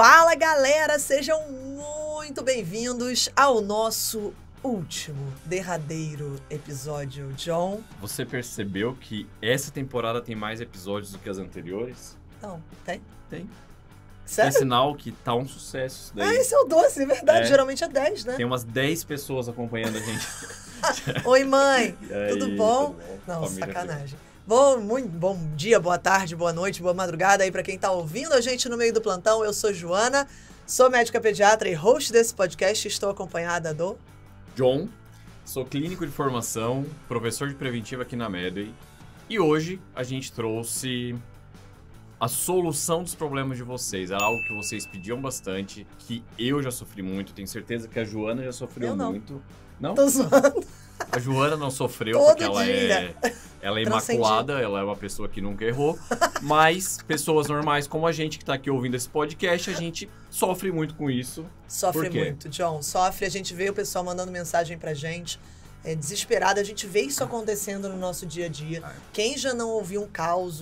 Fala, galera! Sejam muito bem-vindos ao nosso último, derradeiro episódio. John? Você percebeu que essa temporada tem mais episódios do que as anteriores? Não, tem? Tem. Sério? É sinal que tá um sucesso isso daí. Ah, esse é o 12, é verdade. É. Geralmente é 10, né? Tem umas 10 pessoas acompanhando a gente. Oi, mãe! E aí, Tudo bom? Não, Família sacanagem. Muito bom dia, boa tarde, boa noite, boa madrugada aí pra quem tá ouvindo a gente no meio do plantão. Eu sou Joana, sou médica pediatra e host desse podcast. Estou acompanhada do... John, sou clínico de formação, professor de preventiva aqui na Medway. E hoje a gente trouxe a solução dos problemas de vocês. É algo que vocês pediam bastante, que eu já sofri muito. Tenho certeza que a Joana já sofreu muito. Não? Tô zoando. A Joana não sofreu Todo porque ela dia. é imaculada, ela é uma pessoa que nunca errou. Mas pessoas normais como a gente que tá aqui ouvindo esse podcast, a gente sofre muito com isso. Sofre Por quê? muito, John. Sofre. A gente vê o pessoal mandando mensagem pra gente. É desesperado. A gente vê isso acontecendo no nosso dia a dia. Quem já não ouviu um caos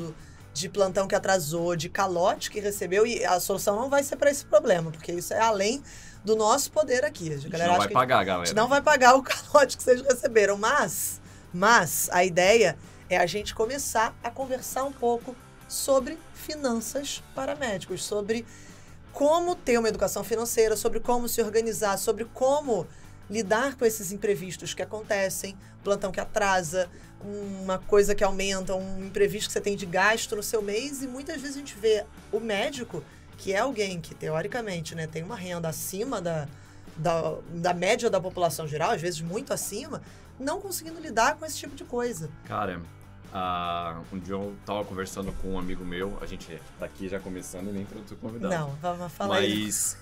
de plantão que atrasou, de calote que recebeu, e a solução não vai ser pra esse problema, porque isso é além do nosso poder aqui. A gente não vai pagar, galera. A gente não vai pagar o calote que vocês receberam, mas a ideia é a gente começar a conversar um pouco sobre finanças para médicos, sobre como ter uma educação financeira, sobre como se organizar, sobre como lidar com esses imprevistos que acontecem, plantão que atrasa, uma coisa que aumenta, um imprevisto que você tem de gasto no seu mês, e muitas vezes a gente vê o médico, que é alguém que, teoricamente, né, tem uma renda acima da média da população geral, às vezes muito acima, não conseguindo lidar com esse tipo de coisa. Cara, um dia eu tava conversando com um amigo meu, a gente daqui já começando e nem para o convidado. Não, vamos falar isso.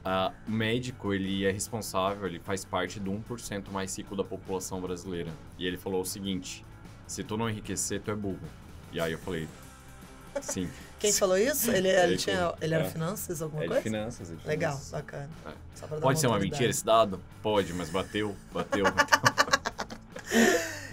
Mas o médico, ele é responsável, ele faz parte do 1% mais rico da população brasileira. E ele falou o seguinte: se tu não enriquecer, tu é burro. E aí eu falei, sim. Quem falou isso? Ele era finanças, alguma coisa? De finanças. Legal, bacana. É. Pode ser uma mentira esse dado? Pode, mas bateu.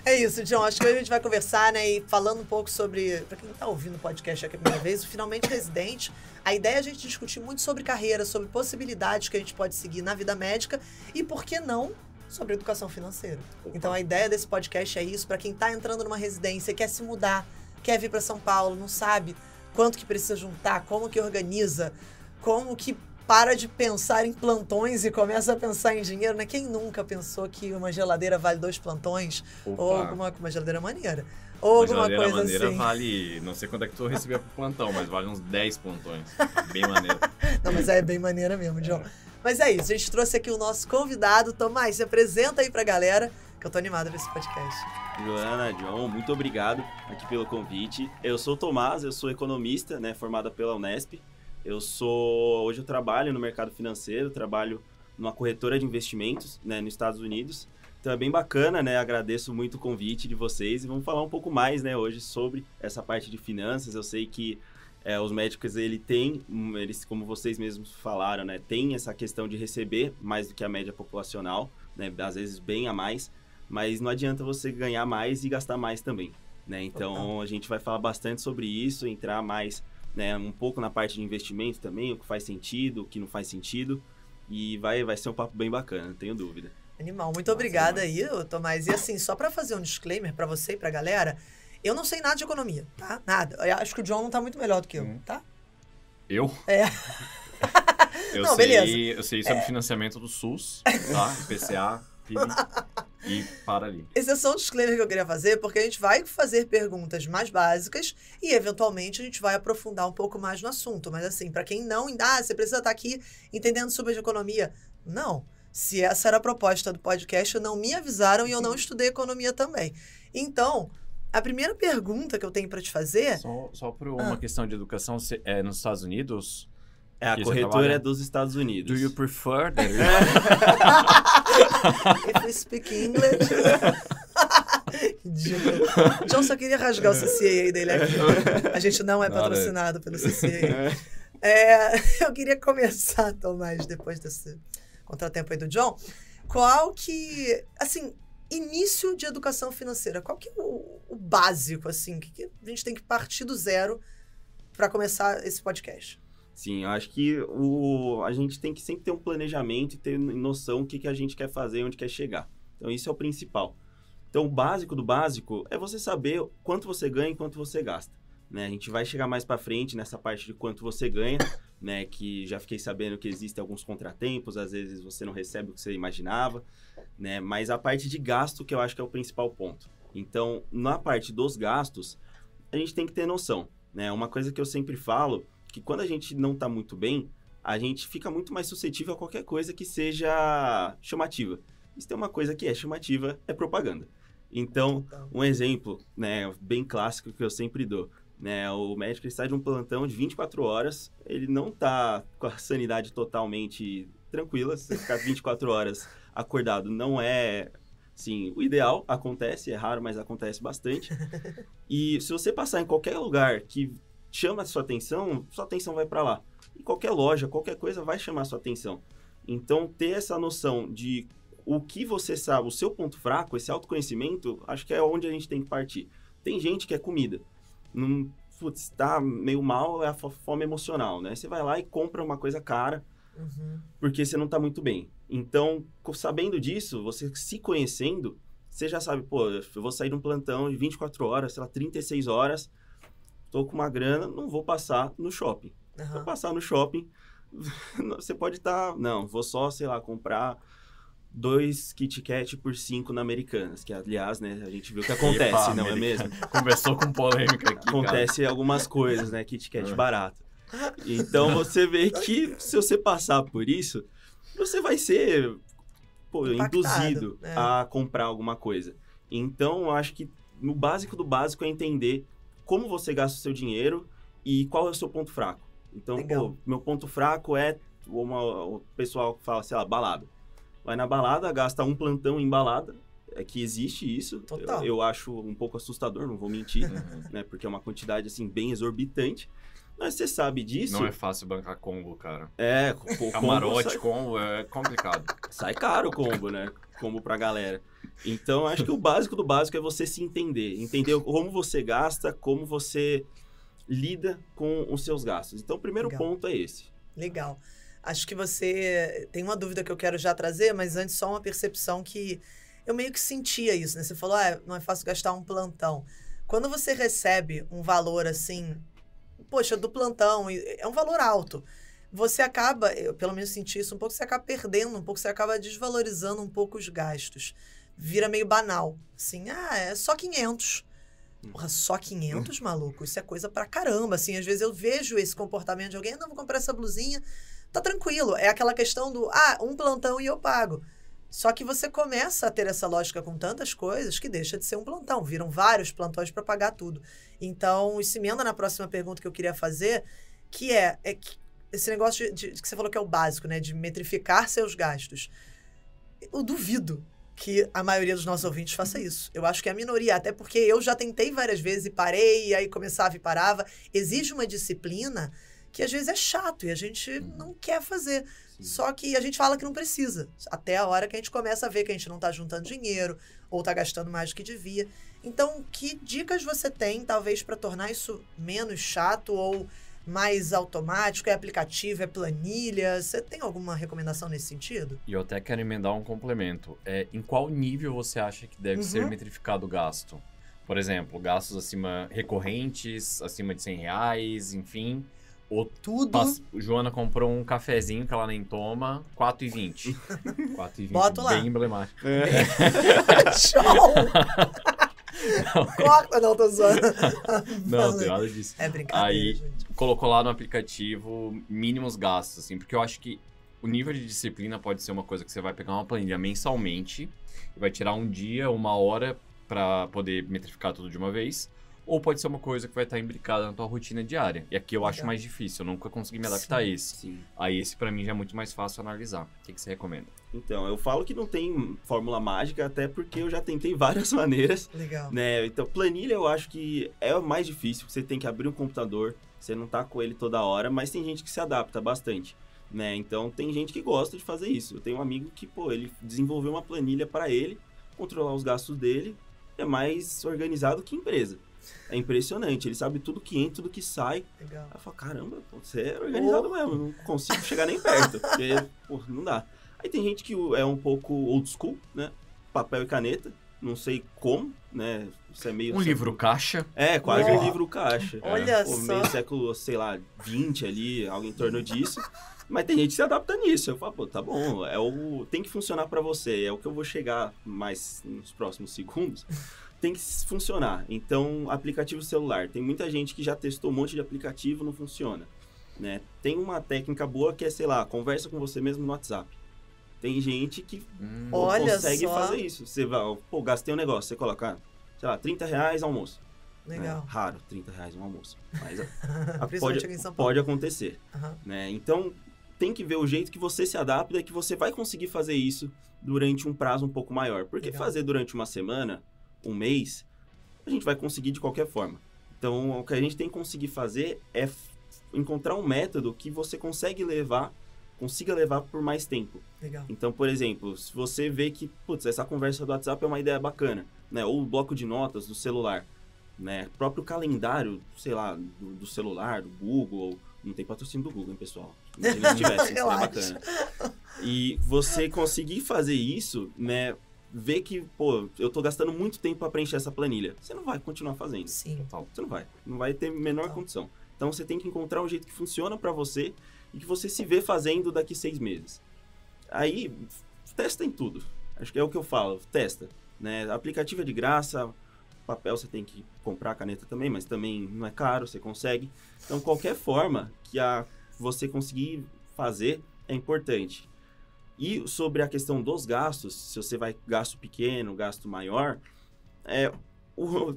É isso, John. Acho que hoje a gente vai conversar, né? E falando um pouco sobre... Pra quem tá ouvindo o podcast aqui a primeira vez, o Finalmente Residente, a ideia é a gente discutir muito sobre carreira, sobre possibilidades que a gente pode seguir na vida médica e, por que não, sobre educação financeira. Então, a ideia desse podcast é isso. Pra quem tá entrando numa residência, quer se mudar, quer vir pra São Paulo, não sabe quanto que precisa juntar, como que organiza, como que para de pensar em plantões e começa a pensar em dinheiro, né? Quem nunca pensou que uma geladeira vale 2 plantões? Opa. Ou uma geladeira maneira. Ou alguma coisa maneira assim. Vale, não sei quanto é que tu recebia pro plantão, mas vale uns 10 plantões. Bem maneiro. Não, mas é bem maneira mesmo, John. Mas é isso, a gente trouxe aqui o nosso convidado. Tomás, se apresenta aí pra galera, que eu tô animado pra esse podcast. Joana, John, muito obrigado aqui pelo convite. Eu sou o Tomás, eu sou economista, né, formado pela Unesp. Hoje eu trabalho no mercado financeiro, trabalho numa corretora de investimentos, né, nos Estados Unidos. Então é bem bacana, né, agradeço muito o convite de vocês e vamos falar um pouco mais, né, hoje sobre essa parte de finanças. Eu sei que os médicos, eles, como vocês mesmos falaram, né, tem essa questão de receber mais do que a média populacional, né, às vezes bem a mais, mas não adianta você ganhar mais e gastar mais também, né? Então a gente vai falar bastante sobre isso, entrar mais, né, um pouco na parte de investimento também, o que faz sentido, o que não faz sentido, e vai ser um papo bem bacana, não tenho dúvida. Animal, muito obrigada aí, Tomás. E assim, só pra fazer um disclaimer pra você e pra galera, eu não sei nada de economia, tá? Nada. Eu acho que o John não tá muito melhor do que eu, tá? Eu? É. Eu beleza. Eu sei sobre financiamento do SUS, tá? IPCA, PIB e para ali. Esse é só um disclaimer que eu queria fazer, porque a gente vai fazer perguntas mais básicas e, eventualmente, a gente vai aprofundar um pouco mais no assunto. Mas, assim, pra quem não... você precisa estar aqui entendendo sobre economia. Não. Se essa era a proposta do podcast, não me avisaram e eu não estudei economia também. Então, a primeira pergunta que eu tenho pra te fazer... Só por uma questão de educação, nos Estados Unidos... A corretora é dos Estados Unidos. Do you prefer that? If we speak English... Ridículo. John só queria rasgar o CCA dele aqui. A gente não é patrocinado pelo CCA. Eu queria começar, Tomás, depois desse contratempo aí do John. Qual que... Assim, início de educação financeira. Qual que é o básico, assim? Que a gente tem que partir do zero para começar esse podcast? Sim, eu acho que a gente tem que sempre ter um planejamento e ter noção do que a gente quer fazer, onde quer chegar. Então, isso é o principal. Então, o básico do básico é você saber quanto você ganha e quanto você gasta. Né? A gente vai chegar mais para frente nessa parte de quanto você ganha, né? Que já fiquei sabendo que existem alguns contratempos, às vezes você não recebe o que você imaginava, né? Mas a parte de gasto que eu acho que é o principal ponto. Então, na parte dos gastos, a gente tem que ter noção, né? Uma coisa que eu sempre falo, que quando a gente não está muito bem, a gente fica muito mais suscetível a qualquer coisa que seja chamativa. E se tem uma coisa que é chamativa, é propaganda. Então, um exemplo, né, bem clássico que eu sempre dou, né, o médico está de um plantão de 24 horas, ele não está com a sanidade totalmente tranquila, se ficar 24 horas acordado não é, sim, o ideal, acontece, é raro, mas acontece bastante. E se você passar em qualquer lugar que chama a sua atenção vai para lá. Em qualquer loja, qualquer coisa vai chamar a sua atenção. Então, ter essa noção de o que você sabe, o seu ponto fraco, esse autoconhecimento, acho que é onde a gente tem que partir. Tem gente que é comida. Não, putz, tá meio mal, é a fome emocional, né? Você vai lá e compra uma coisa cara, porque você não tá muito bem. Então, sabendo disso, você se conhecendo, você já sabe, pô, eu vou sair de um plantão de 24 horas, sei lá, 36 horas, tô com uma grana, não vou passar no shopping. Vou passar no shopping, você pode estar... Não, vou só, sei lá, comprar 2 Kit Kat por 5 na Americanas, que aliás, né, a gente viu que acontece, Epa, não é mesmo? Conversou com polêmica aqui, Acontece algumas coisas, né, Kit Kat barato. Então, você vê que se você passar por isso, você vai ser induzido a comprar alguma coisa. Então, eu acho que no básico do básico é entender como você gasta o seu dinheiro e qual é o seu ponto fraco. Então, meu ponto fraco é o pessoal que fala, sei lá, balada. Vai na balada, gasta um plantão em balada, é que existe isso. Eu acho um pouco assustador, não vou mentir, né? Porque é uma quantidade, assim, bem exorbitante. Mas você sabe disso... Não é fácil bancar combo, cara. É, camarote, combo é complicado. Sai caro o combo, né? Combo pra galera. Então, acho que o básico do básico é você se entender. Entender como você gasta, como você lida com os seus gastos. Então, o primeiro ponto é esse. Legal. Acho que você tem uma dúvida que eu quero já trazer, mas antes só uma percepção que eu meio que sentia isso, né? Você falou, não é fácil gastar um plantão. Quando você recebe um valor assim, poxa, do plantão, é um valor alto. Você acaba, eu pelo menos senti isso um pouco, você acaba perdendo um pouco, você acaba desvalorizando um pouco os gastos. Vira meio banal. Assim, é só 500. Porra, só 500, maluco? Isso é coisa pra caramba. Assim, às vezes eu vejo esse comportamento de alguém, não, vou comprar essa blusinha, tá tranquilo. É aquela questão do, um plantão e eu pago. Só que você começa a ter essa lógica com tantas coisas que deixa de ser um plantão. Viram vários plantões para pagar tudo. Então, isso emenda na próxima pergunta que eu queria fazer, que é que esse negócio de que você falou que é o básico, né? De metrificar seus gastos. Eu duvido que a maioria dos nossos ouvintes faça isso. Eu acho que é a minoria, até porque eu já tentei várias vezes e parei, e aí começava e parava. Exige uma disciplina que às vezes é chato e a gente não quer fazer. Só que a gente fala que não precisa. Até a hora que a gente começa a ver que a gente não está juntando dinheiro ou está gastando mais do que devia. Então, que dicas você tem, talvez, para tornar isso menos chato ou mais automático? É aplicativo, é planilha? Você tem alguma recomendação nesse sentido? E eu até quero emendar um complemento. Em qual nível você acha que deve ser metrificado o gasto? Por exemplo, gastos recorrentes, acima de R$100, enfim... Tudo. Joana comprou um cafezinho que ela nem toma, R$4,20. R$4,20, bota lá. Bem emblemático. Show! Corta, não, tô zoando. Não, tem nada disso. É brincadeira, Aí, gente. colocou lá no aplicativo mínimos gastos, assim, porque eu acho que o nível de disciplina pode ser uma coisa que você vai pegar uma planilha mensalmente e vai tirar um dia, uma hora para poder metrificar tudo de uma vez. Ou pode ser uma coisa que vai estar imbricada na tua rotina diária. E aqui eu acho mais difícil, eu nunca consegui me adaptar a esse. Sim. Aí esse pra mim já é muito mais fácil analisar. O que você recomenda? Então, eu falo que não tem fórmula mágica, até porque eu já tentei várias maneiras. Legal. Né? Então, planilha eu acho que é o mais difícil, você tem que abrir um computador, você não tá com ele toda hora, mas tem gente que se adapta bastante. Né? Então, tem gente que gosta de fazer isso. Eu tenho um amigo que, ele desenvolveu uma planilha para ele, controlar os gastos dele, é mais organizado que empresa. É impressionante, ele sabe tudo que entra, tudo que sai. Legal. Aí eu falo, caramba, pô, você é organizado mesmo, não consigo chegar nem perto, porque, pô, não dá. Aí tem gente que é um pouco old school, né? Papel e caneta, não sei como, né? Isso é meio... Um livro caixa. É, quase Oh. um livro caixa. Olha Pô, só. meio século, sei lá, 20 ali, algo em torno disso. Mas tem gente que se adapta nisso. Eu falo, pô, tá bom, tem que funcionar pra você. É o que eu vou chegar mais nos próximos segundos. Tem que funcionar. Então, aplicativo celular. Tem muita gente que já testou um monte de aplicativo, não funciona. Né? Tem uma técnica boa que é, sei lá, conversa com você mesmo no WhatsApp. Tem gente que Olha consegue só. fazer isso. Você vai, pô, gastei um negócio, você coloca, sei lá, R$30 almoço. Legal. Raro, R$30 um almoço. Mas Principalmente aqui em São Paulo. pode acontecer. Aham. Né? Então, tem que ver o jeito que você se adapta e que você vai conseguir fazer isso durante um prazo um pouco maior. Porque Legal. fazer durante uma semana, um mês, a gente vai conseguir de qualquer forma. Então, o que a gente tem que conseguir fazer é encontrar um método que você consiga levar por mais tempo. Legal. Então, por exemplo, se você vê que, putz, essa conversa do WhatsApp é uma ideia bacana, né? Ou o bloco de notas do celular, né? O próprio calendário, sei lá, do celular, do Google, não tem patrocínio do Google, hein, pessoal? Imagina se tivesse, seria Relaxa. bacana. E você conseguir fazer isso, né? Ver que, pô, eu tô gastando muito tempo para preencher essa planilha. Você não vai continuar fazendo. Sim. Você não vai ter menor Total. condição. Então, você tem que encontrar um jeito que funciona para você e que você se vê fazendo daqui 6 meses. Aí, testa em tudo. Acho que é o que eu falo, testa. Né? Aplicativo é de graça, papel você tem que comprar, caneta também, mas também não é caro, você consegue. Então, qualquer forma que você conseguir fazer é importante. E sobre a questão dos gastos, se você vai gasto pequeno, gasto maior,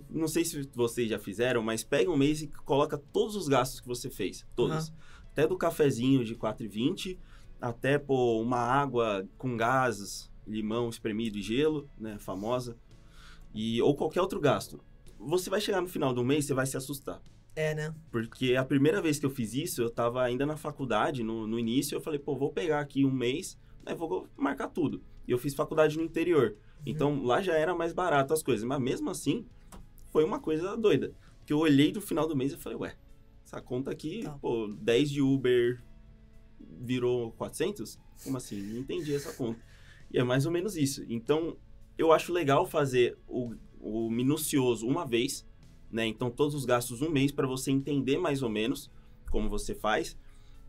não sei se vocês já fizeram, mas pega um mês e coloca todos os gastos que você fez, todos. Uhum. Até do cafezinho de R$4,20, até pô, uma água com gases, limão espremido e gelo, né, famosa, ou qualquer outro gasto. Você vai chegar no final do mês, você vai se assustar. É, né? Porque a primeira vez que eu fiz isso, eu estava ainda na faculdade, no início, eu falei, pô, vou pegar aqui um mês, vou marcar tudo. E eu fiz faculdade no interior. Então, lá já era mais barato as coisas. Mas mesmo assim, foi uma coisa doida. Porque eu olhei no final do mês e falei, ué, essa conta aqui, Tá. pô, 10 de Uber virou 400? Como assim? Não entendi essa conta. E é mais ou menos isso. Então, eu acho legal fazer o minucioso uma vez, né? Então, todos os gastos um mês para você entender mais ou menos como você faz.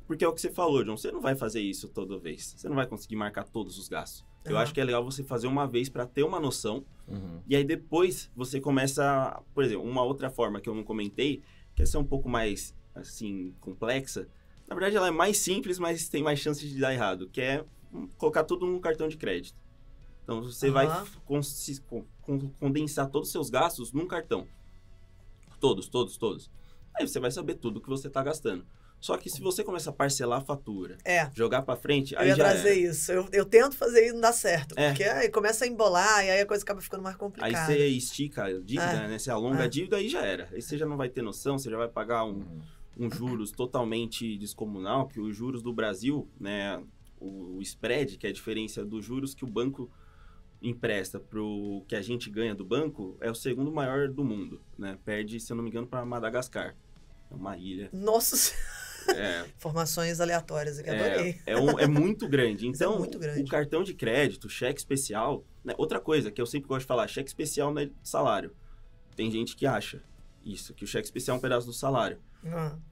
Porque é o que você falou, John, você não vai fazer isso toda vez. Você não vai conseguir marcar todos os gastos. Eu acho que é legal você fazer uma vez para ter uma noção. E aí depois você começa, por exemplo, uma outra forma que eu não comentei, que essa é um pouco mais, assim, complexa. Na verdade, ela é mais simples, mas tem mais chances de dar errado, que é colocar tudo num cartão de crédito. Então, você vai condensar todos os seus gastos num cartão. Todos. Aí você vai saber tudo que você está gastando. Só que se você começar a parcelar a fatura, jogar para frente, Eu aí ia já trazer era. isso. Eu tento fazer e não dá certo. É. Porque aí começa a embolar e aí a coisa acaba ficando mais Aí complicada. você estica a dívida, né? Você alonga É. a dívida, aí já era. Aí você já não vai ter noção, você já vai pagar um juros totalmente descomunal, que os juros do Brasil, né? O spread, que é a diferença dos juros que o banco empresta pro que a gente ganha do banco, é o segundo maior do mundo, né? Perde, se eu não me engano, para Madagascar. É uma ilha. Nossa Senhora. É, Informações aleatórias aqui, adorei. é muito grande. Isso é Então, muito grande. o cartão de crédito, cheque especial... Né? Outra coisa que eu sempre gosto de falar, cheque especial não é salário. Tem gente que acha isso, que o cheque especial é um pedaço do salário.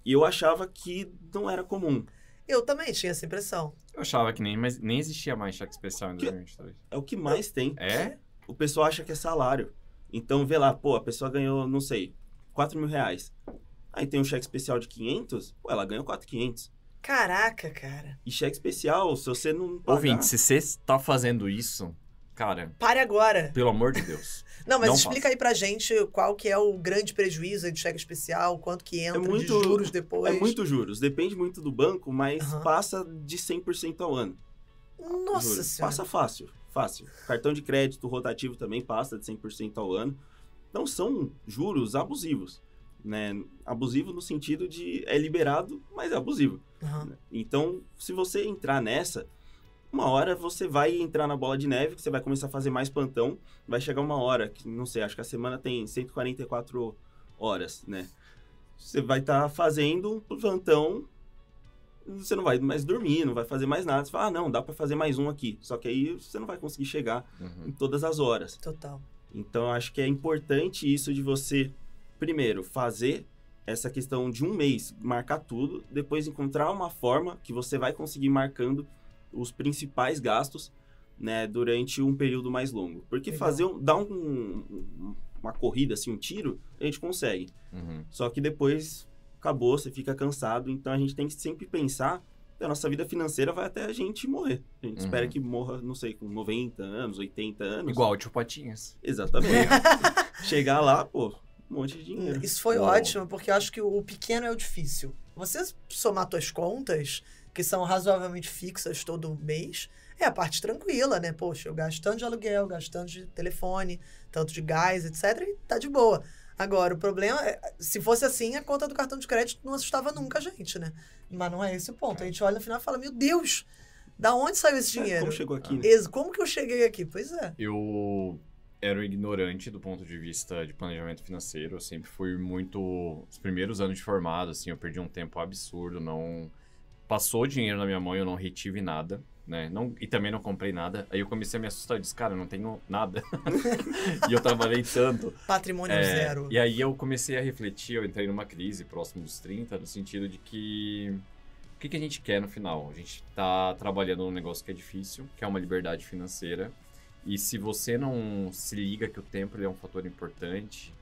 E eu achava que não era comum. Eu também tinha essa impressão. Eu achava que nem existia mais cheque especial em 2023. É o que mais tem. É? O pessoal acha que é salário. Então, vê lá, pô, a pessoa ganhou, não sei, R$4.000. Aí tem um cheque especial de 500, pô, ela ganhou 4.500. Caraca, cara. E cheque especial, se você não pagar... Ouvinte, se você tá fazendo isso, cara, Pare agora. pelo amor de Deus. Não, mas Não explica faça. aí pra gente qual que é o grande prejuízo aí de cheque especial, quanto que entra muito- de juros depois. É muito juros, depende muito do banco, mas Aham. passa de 100% ao ano. Nossa Juros. Senhora. Passa fácil. Cartão de crédito rotativo também passa de 100% ao ano. Então, são juros abusivos. Né? Abusivo no sentido de é liberado, mas é abusivo. Aham. Então, se você entrar nessa, uma hora você vai entrar na bola de neve, que você vai começar a fazer mais plantão. Vai chegar uma hora, que não sei, acho que a semana tem 144 horas, né? Você vai estar fazendo um plantão, você não vai mais dormir, não vai fazer mais nada. Você fala, não, dá para fazer mais um aqui. Só que aí você não vai conseguir chegar em todas as horas. Total. Então, eu acho que é importante isso de você, primeiro, fazer essa questão de um mês, marcar tudo, depois encontrar uma forma que você vai conseguir marcando os principais gastos, né, durante um período mais longo. Porque Legal. dar uma corrida, assim, um tiro, a gente consegue. Só que depois acabou, você fica cansado, então a gente tem que sempre pensar que a nossa vida financeira vai até a gente morrer. A gente espera que morra, não sei, com 90 anos, 80 anos. Igual o Tio Patinhas. Exatamente. Chegar lá, pô, um monte de dinheiro. Isso foi ótimo, porque eu acho que o pequeno é o difícil. Você somar suas contas, que são razoavelmente fixas todo mês, é a parte tranquila, né? Poxa, eu gasto tanto de aluguel, gasto tanto de telefone, tanto de gás, etc. E tá de boa. Agora, o problema é, se fosse assim, a conta do cartão de crédito não assustava nunca a gente, né? Mas não é esse o ponto. A gente olha no final e fala, meu Deus, da onde saiu esse dinheiro? Como chegou aqui, né? Como que eu cheguei aqui? Pois é. Eu era um ignorante do ponto de vista de planejamento financeiro. Eu sempre fui muito... Os primeiros anos de formado, assim, eu perdi um tempo absurdo. Não passou dinheiro na minha mão, eu não retive nada, né? E também não comprei nada. Aí eu comecei a me assustar. Eu disse, cara, eu não tenho nada. E eu trabalhei tanto. Patrimônio zero. E aí eu comecei a refletir. Eu entrei numa crise próximo dos 30, no sentido de que... O que a gente quer no final? A gente tá trabalhando num negócio que é difícil, que é uma liberdade financeira. E se você não se liga que o tempo ele é um fator importante,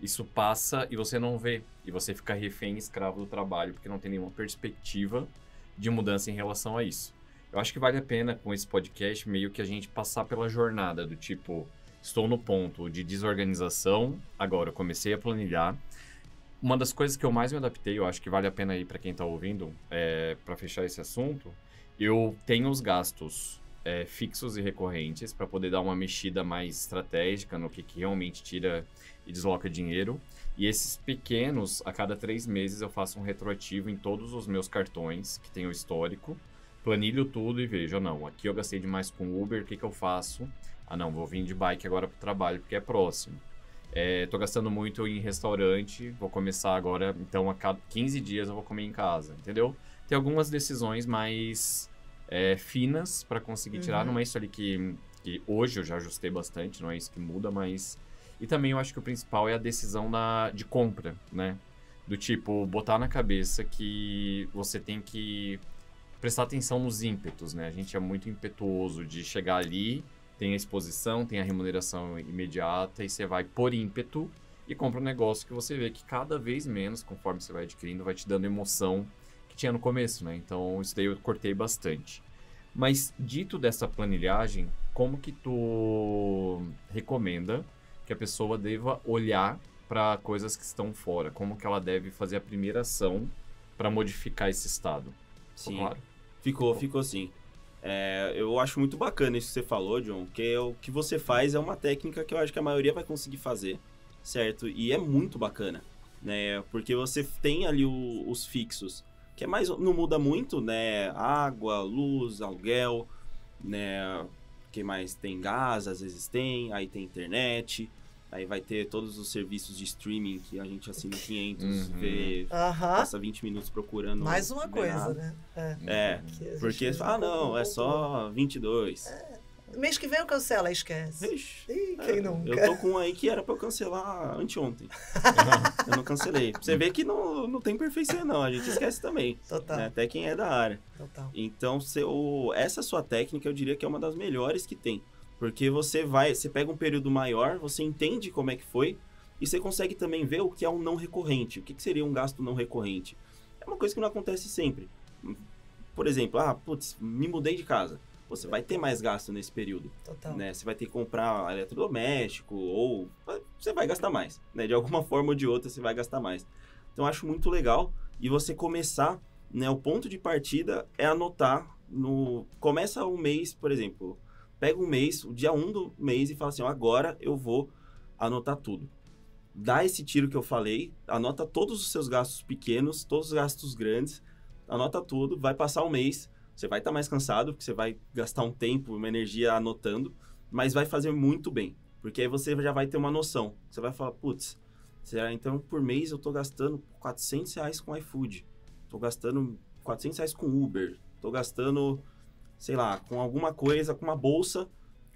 isso passa e você não vê. E você fica refém, escravo do trabalho, porque não tem nenhuma perspectiva de mudança em relação a isso. Eu acho que vale a pena, com esse podcast, meio que a gente passar pela jornada do tipo, estou no ponto de desorganização, agora eu comecei a planilhar. Uma das coisas que eu mais me adaptei, eu acho que vale a pena aí para quem está ouvindo, para fechar esse assunto, eu tenho os gastos fixos e recorrentes para poder dar uma mexida mais estratégica no que realmente tira e desloca dinheiro. E esses pequenos, a cada 3 meses eu faço um retroativo em todos os meus cartões, que tem o histórico, planilho tudo e vejo, não, aqui eu gastei demais com Uber, o que eu faço? Ah não, vou vir de bike agora para o trabalho porque é próximo. Tô gastando muito em restaurante, vou começar agora, então a cada 15 dias eu vou comer em casa, entendeu? Tem algumas decisões mais finas para conseguir tirar, não é isso ali que hoje eu já ajustei bastante, não é isso que muda, mas... E também eu acho que o principal é a decisão de compra, né? Do tipo, botar na cabeça que você tem que prestar atenção nos ímpetos, né? A gente é muito impetuoso de chegar ali, tem a exposição, tem a remuneração imediata e você vai por ímpeto e compra um negócio que você vê que cada vez menos, conforme você vai adquirindo, vai te dando emoção que tinha no começo, né? Então, isso daí eu cortei bastante. Mas, dito dessa planilhagem, como que tu recomenda que a pessoa deva olhar para coisas que estão fora? Como que ela deve fazer a primeira ação para modificar esse estado? Sim, claro? Ficou sim. Eu acho muito bacana isso que você falou, John, que o que você faz é uma técnica que eu acho que a maioria vai conseguir fazer, certo? E é muito bacana, né? Porque você tem ali os fixos, que não muda muito, né? Água, luz, aluguel, né? Que mais? Tem gás, às vezes aí tem internet, aí vai ter todos os serviços de streaming que a gente assina 500, vê, passa 20 minutos procurando. Mais uma coisa, nada. né? Porque, não, é só 22. Mês que vem eu cancelo, aí esquece. Ixi, quem nunca? Eu tô com um aí que era pra eu cancelar anteontem. Eu não cancelei. Você vê que não tem perfeição, não. A gente esquece também. Total. Né? Até quem é da área. Total. Então, essa sua técnica, eu diria que é uma das melhores que tem. Porque você pega um período maior, você entende como é que foi, e você consegue também ver o que é um não recorrente. O que seria um gasto não recorrente? É uma coisa que não acontece sempre. Por exemplo, me mudei de casa. Você vai ter mais gasto nesse período. Total. Né? Você vai ter que comprar eletrodoméstico ou você vai gastar mais. Né? De alguma forma ou de outra você vai gastar mais. Então, eu acho muito legal. E você começar, né? O ponto de partida é anotar. Começa um mês, por exemplo. Pega um mês, o dia 1 do mês e fala assim, agora eu vou anotar tudo. Dá esse tiro que eu falei, anota todos os seus gastos pequenos, todos os gastos grandes, anota tudo, vai passar um mês. Você vai estar mais cansado, porque você vai gastar um tempo, uma energia anotando, mas vai fazer muito bem, porque aí você já vai ter uma noção. Você vai falar, putz, Então, por mês eu tô gastando R$400 com iFood, tô gastando R$400 com Uber, tô gastando, sei lá, com alguma coisa, com uma bolsa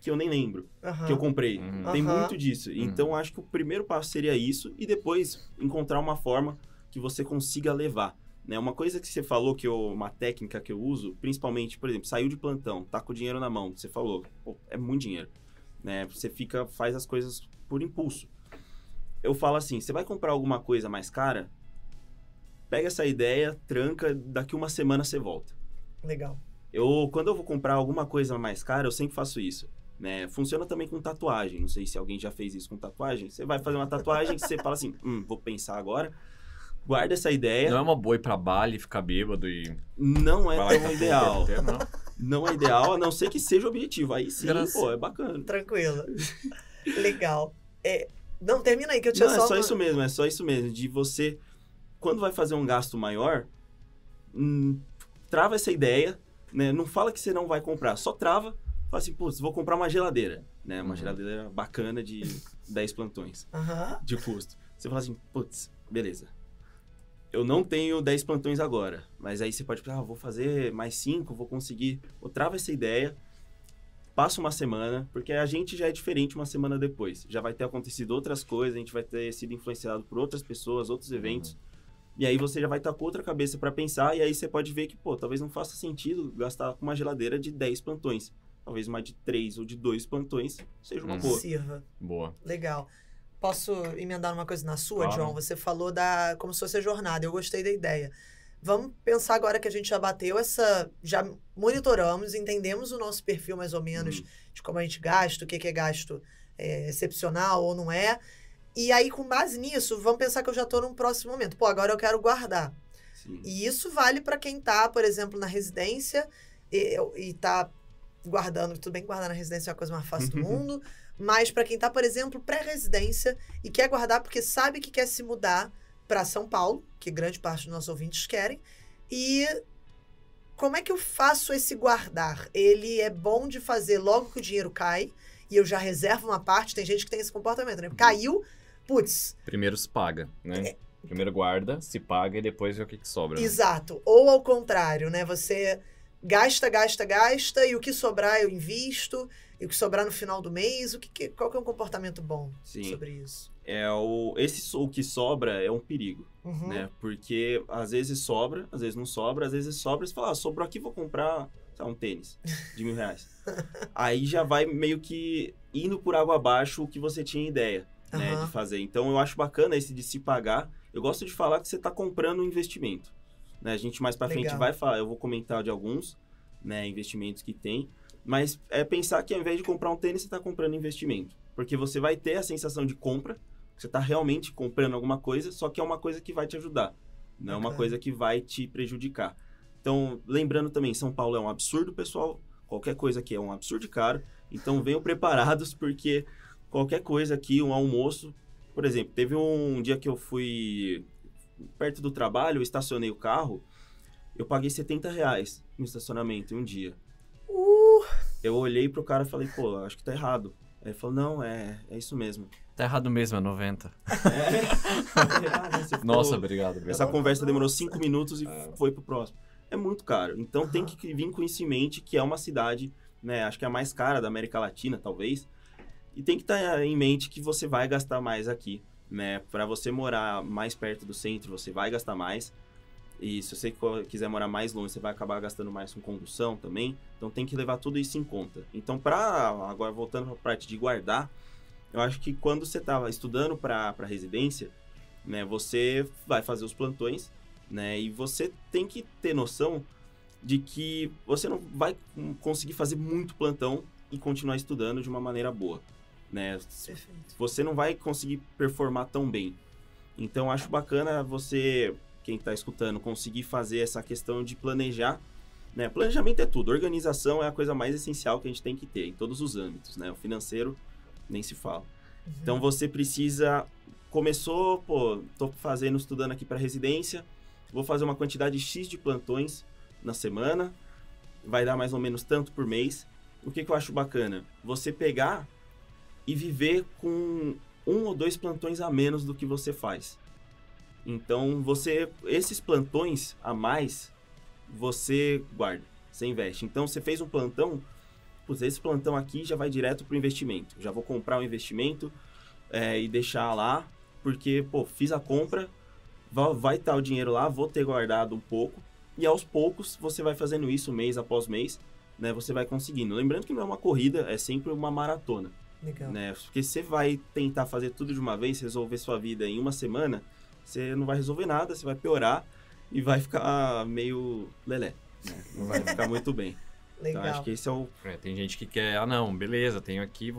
que eu nem lembro, que eu comprei. Tem muito disso. Então, acho que o primeiro passo seria isso e depois encontrar uma forma que você consiga levar. Né? Uma coisa que você falou, uma técnica que eu uso, principalmente, por exemplo, saiu de plantão, tá com o dinheiro na mão, você falou, pô, é muito dinheiro. Né? Você faz as coisas por impulso. Eu falo assim, você vai comprar alguma coisa mais cara, pega essa ideia, tranca, daqui uma semana você volta. Legal. Quando eu vou comprar alguma coisa mais cara, eu sempre faço isso. Né? Funciona também com tatuagem. Não sei se alguém já fez isso com tatuagem. Você vai fazer uma tatuagem, você fala assim, vou pensar agora. Guarda essa ideia. Não é uma boa ir pra Bali, ficar bêbado e... Não é tão ideal. Não. Não é ideal, a não ser que seja o objetivo. Aí sim, pô, é bacana. Tranquilo. Legal. Não, termina aí que eu tinha É só isso mesmo. De você, quando vai fazer um gasto maior, trava essa ideia, né? Não fala que você não vai comprar, só trava. Fala assim, putz, vou comprar uma geladeira, né? Uma geladeira bacana de 10 plantões de custo. Você fala assim, putz, beleza. Eu não tenho 10 plantões agora, mas aí você pode pensar, vou fazer mais 5, vou conseguir. Trava essa ideia, passa uma semana, porque a gente já é diferente uma semana depois. Já vai ter acontecido outras coisas, a gente vai ter sido influenciado por outras pessoas, outros eventos. E aí você já vai estar com outra cabeça para pensar, e aí você pode ver que, pô, talvez não faça sentido gastar com uma geladeira de 10 plantões. Talvez uma de 3 ou de 2 plantões seja uma boa. Sirva. Boa. Legal. Posso emendar uma coisa na sua, Claro. John? Você falou como se fosse a jornada. Eu gostei da ideia. Vamos pensar agora que a gente já bateu já monitoramos, entendemos o nosso perfil mais ou menos de como a gente gasta, o que é gasto excepcional ou não é. E aí, com base nisso, vamos pensar que eu já estou num próximo momento. Pô, agora eu quero guardar. Sim. E isso vale para quem está, por exemplo, na residência e está guardando. Tudo bem que guardar na residência é a coisa mais fácil do mundo, mas para quem está, por exemplo, pré-residência e quer guardar porque sabe que quer se mudar para São Paulo, que grande parte dos nossos ouvintes querem, e como é que eu faço esse guardar? Ele é bom de fazer logo que o dinheiro cai, e eu já reservo uma parte, tem gente que tem esse comportamento, né? Caiu, putz. Primeiro se paga, né? Primeiro guarda, se paga e depois vê o que sobra. Né? Exato. Ou ao contrário, né? Você gasta, e o que sobrar eu invisto, e o que sobrar no final do mês, qual que é um comportamento bom sobre isso? O que sobra é um perigo, né? Porque às vezes sobra, às vezes não sobra, às vezes sobra, você fala, sobrou aqui, vou comprar um tênis de R$1.000. Aí já vai meio que indo por água abaixo o que você tinha ideia, né, de fazer. Então eu acho bacana esse de se pagar. Eu gosto de falar que você está comprando um investimento. Né? A gente mais para frente vai falar, eu vou comentar de alguns, né, investimentos que tem, mas é pensar que ao invés de comprar um tênis, você está comprando investimento. Porque você vai ter a sensação de compra, você está realmente comprando alguma coisa, só que é uma coisa que vai te ajudar, não é uma coisa que vai te prejudicar. Então, lembrando também, São Paulo é um absurdo, pessoal, qualquer coisa aqui é um absurdo caro, então venham preparados, porque qualquer coisa aqui, um almoço, por exemplo, teve um dia que eu fui perto do trabalho, eu estacionei o carro, eu paguei R$70 no estacionamento em um dia. Eu olhei pro cara e falei, pô, acho que tá errado. Aí ele falou, não, é isso mesmo. Tá errado mesmo, é 90. Nossa, obrigado. Essa conversa demorou 5 minutos e foi pro próximo. É muito caro. Então tem que vir com isso em mente, que é uma cidade, né, acho que é a mais cara da América Latina, talvez. E tem que estar em mente que você vai gastar mais aqui, né? Para você morar mais perto do centro, você vai gastar mais. E se você quiser morar mais longe, você vai acabar gastando mais com condução também. Então tem que levar tudo isso em conta. Então, agora voltando para a parte de guardar, eu acho que quando você estava estudando para residência, né, você vai fazer os plantões, né, e você tem que ter noção de que você não vai conseguir fazer muito plantão e continuar estudando de uma maneira boa, né? Perfeito. Você não vai conseguir performar tão bem. Então, acho bacana você, quem está escutando, conseguir fazer essa questão de planejar, né? Planejamento é tudo, organização é a coisa mais essencial que a gente tem que ter em todos os âmbitos, né? O financeiro nem se fala. Então, você precisa... Começou, pô, tô estudando aqui para residência, vou fazer uma quantidade X de plantões na semana, vai dar mais ou menos tanto por mês. O que eu acho bacana? Você pegar e viver com 1 ou 2 plantões a menos do que você faz. Então, esses plantões a mais, você guarda, você investe. Então, você fez um plantão, esse plantão aqui já vai direto para o investimento. Já vou comprar o investimento e deixar lá, porque, fiz a compra, vai estar o dinheiro lá, vou ter guardado um pouco. E aos poucos, você vai fazendo isso mês após mês, né? Você vai conseguindo. Lembrando que não é uma corrida, é sempre uma maratona. Legal. Né? Porque você vai tentar fazer tudo de uma vez, resolver sua vida em uma semana, você não vai resolver nada, você vai piorar e vai ficar meio lelé, né? Não vai ficar muito bem. Legal. Então, acho que esse é o... Tem gente que quer, não, beleza, tenho aqui,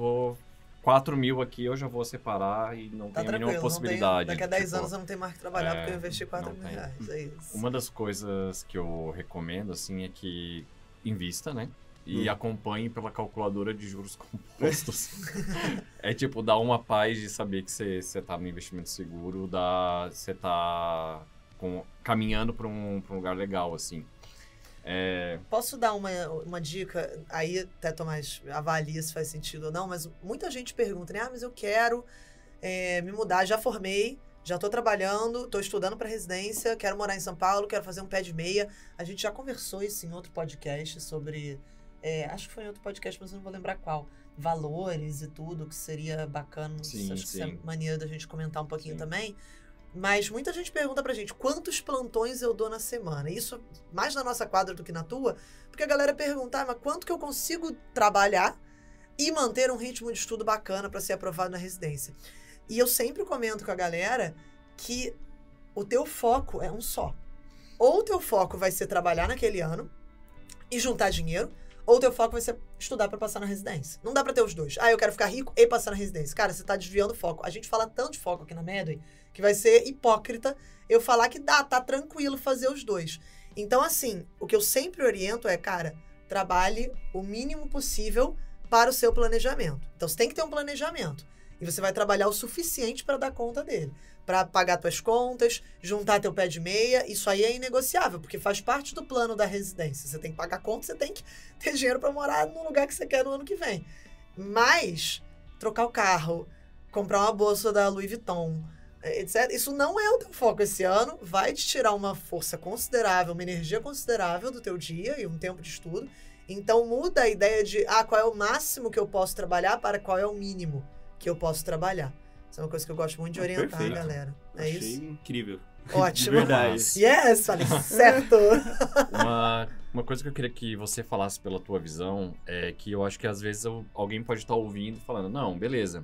4 mil aqui, eu já vou separar e não tem a mínima possibilidade. Daqui a 10 anos eu não tenho mais que trabalhar porque eu investi 4 mil tem. reais, é isso. Uma das coisas que eu recomendo, assim, é que invista, né? E acompanhe pela calculadora de juros compostos. É tipo, dá uma paz de saber que você tá no investimento seguro, você tá caminhando para um lugar legal, assim. Posso dar uma dica? Aí, até Tomás, avalia se faz sentido ou não, mas muita gente pergunta, né? Mas eu quero me mudar, já formei, já tô trabalhando, tô estudando para residência, quero morar em São Paulo, quero fazer um pé de meia. A gente já conversou isso em outro podcast sobre... acho que foi em outro podcast, mas eu não vou lembrar qual. Valores e tudo, que seria bacana. Sim, acho que isso é maneiro da gente comentar um pouquinho também. Mas muita gente pergunta pra gente quantos plantões eu dou na semana. Isso mais na nossa quadra do que na tua, porque a galera pergunta, mas quanto que eu consigo trabalhar e manter um ritmo de estudo bacana para ser aprovado na residência? E eu sempre comento com a galera que o teu foco é um só. Ou o teu foco vai ser trabalhar naquele ano e juntar dinheiro, ou o teu foco vai ser estudar para passar na residência. Não dá para ter os dois. Eu quero ficar rico e passar na residência. Cara, você tá desviando o foco. A gente fala tanto de foco aqui na Medway que vai ser hipócrita eu falar que tá tranquilo fazer os dois. Então, assim, o que eu sempre oriento é, cara, trabalhe o mínimo possível para o seu planejamento. Então, você tem que ter um planejamento. E você vai trabalhar o suficiente para dar conta dele. Para pagar tuas contas, juntar teu pé de meia. Isso aí é inegociável, porque faz parte do plano da residência. Você tem que pagar conta, você tem que ter dinheiro para morar no lugar que você quer no ano que vem. Mas, trocar o carro, comprar uma bolsa da Louis Vuitton, etc. Isso não é o teu foco esse ano. Vai te tirar uma força considerável, uma energia considerável do teu dia e um tempo de estudo. Então, muda a ideia de qual é o máximo que eu posso trabalhar para qual é o mínimo que eu posso trabalhar. Isso é uma coisa que eu gosto muito de orientar, perfeito, a galera. Achei isso? Incrível. Ótimo. De verdade. Yes, falei certo. Uma coisa que eu queria que você falasse pela tua visão é que eu acho que às vezes alguém pode estar ouvindo e falando, não, beleza,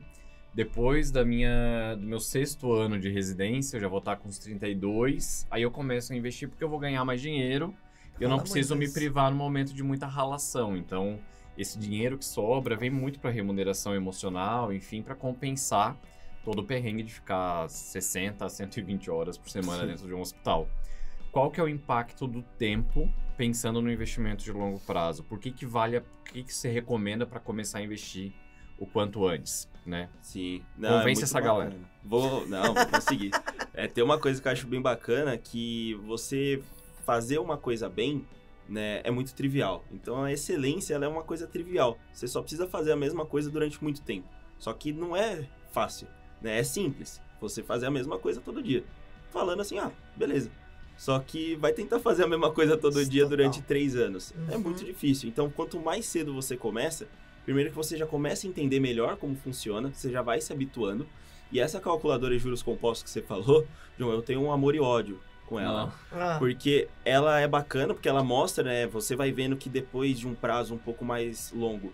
depois do meu 6º ano de residência, eu já vou estar com uns 32, aí eu começo a investir porque eu vou ganhar mais dinheiro e eu não preciso me privar no momento de muita ralação. Então, esse dinheiro que sobra vem muito para remuneração emocional, enfim, para compensar todo o perrengue de ficar 60 a 120 horas por semana dentro de um hospital. Qual que é o impacto do tempo pensando no investimento de longo prazo? Por que você recomenda para começar a investir o quanto antes, né? Sim. Convence essa galera. Vou conseguir. Tem uma coisa que eu acho bem bacana, que você fazer uma coisa bem, né, é muito trivial. Então a excelência, ela é uma coisa trivial. Você só precisa fazer a mesma coisa durante muito tempo. Só que não é fácil, né? É simples. Você fazer a mesma coisa todo dia. Falando assim, beleza. Só que vai tentar fazer a mesma coisa todo dia durante 3 anos. É muito difícil. Então, quanto mais cedo você começa, primeiro que você já começa a entender melhor como funciona, você já vai se habituando. E essa calculadora de juros compostos que você falou, João, eu tenho um amor e ódio com ela. Porque ela é bacana, porque ela mostra, né? Você vai vendo que depois de um prazo um pouco mais longo,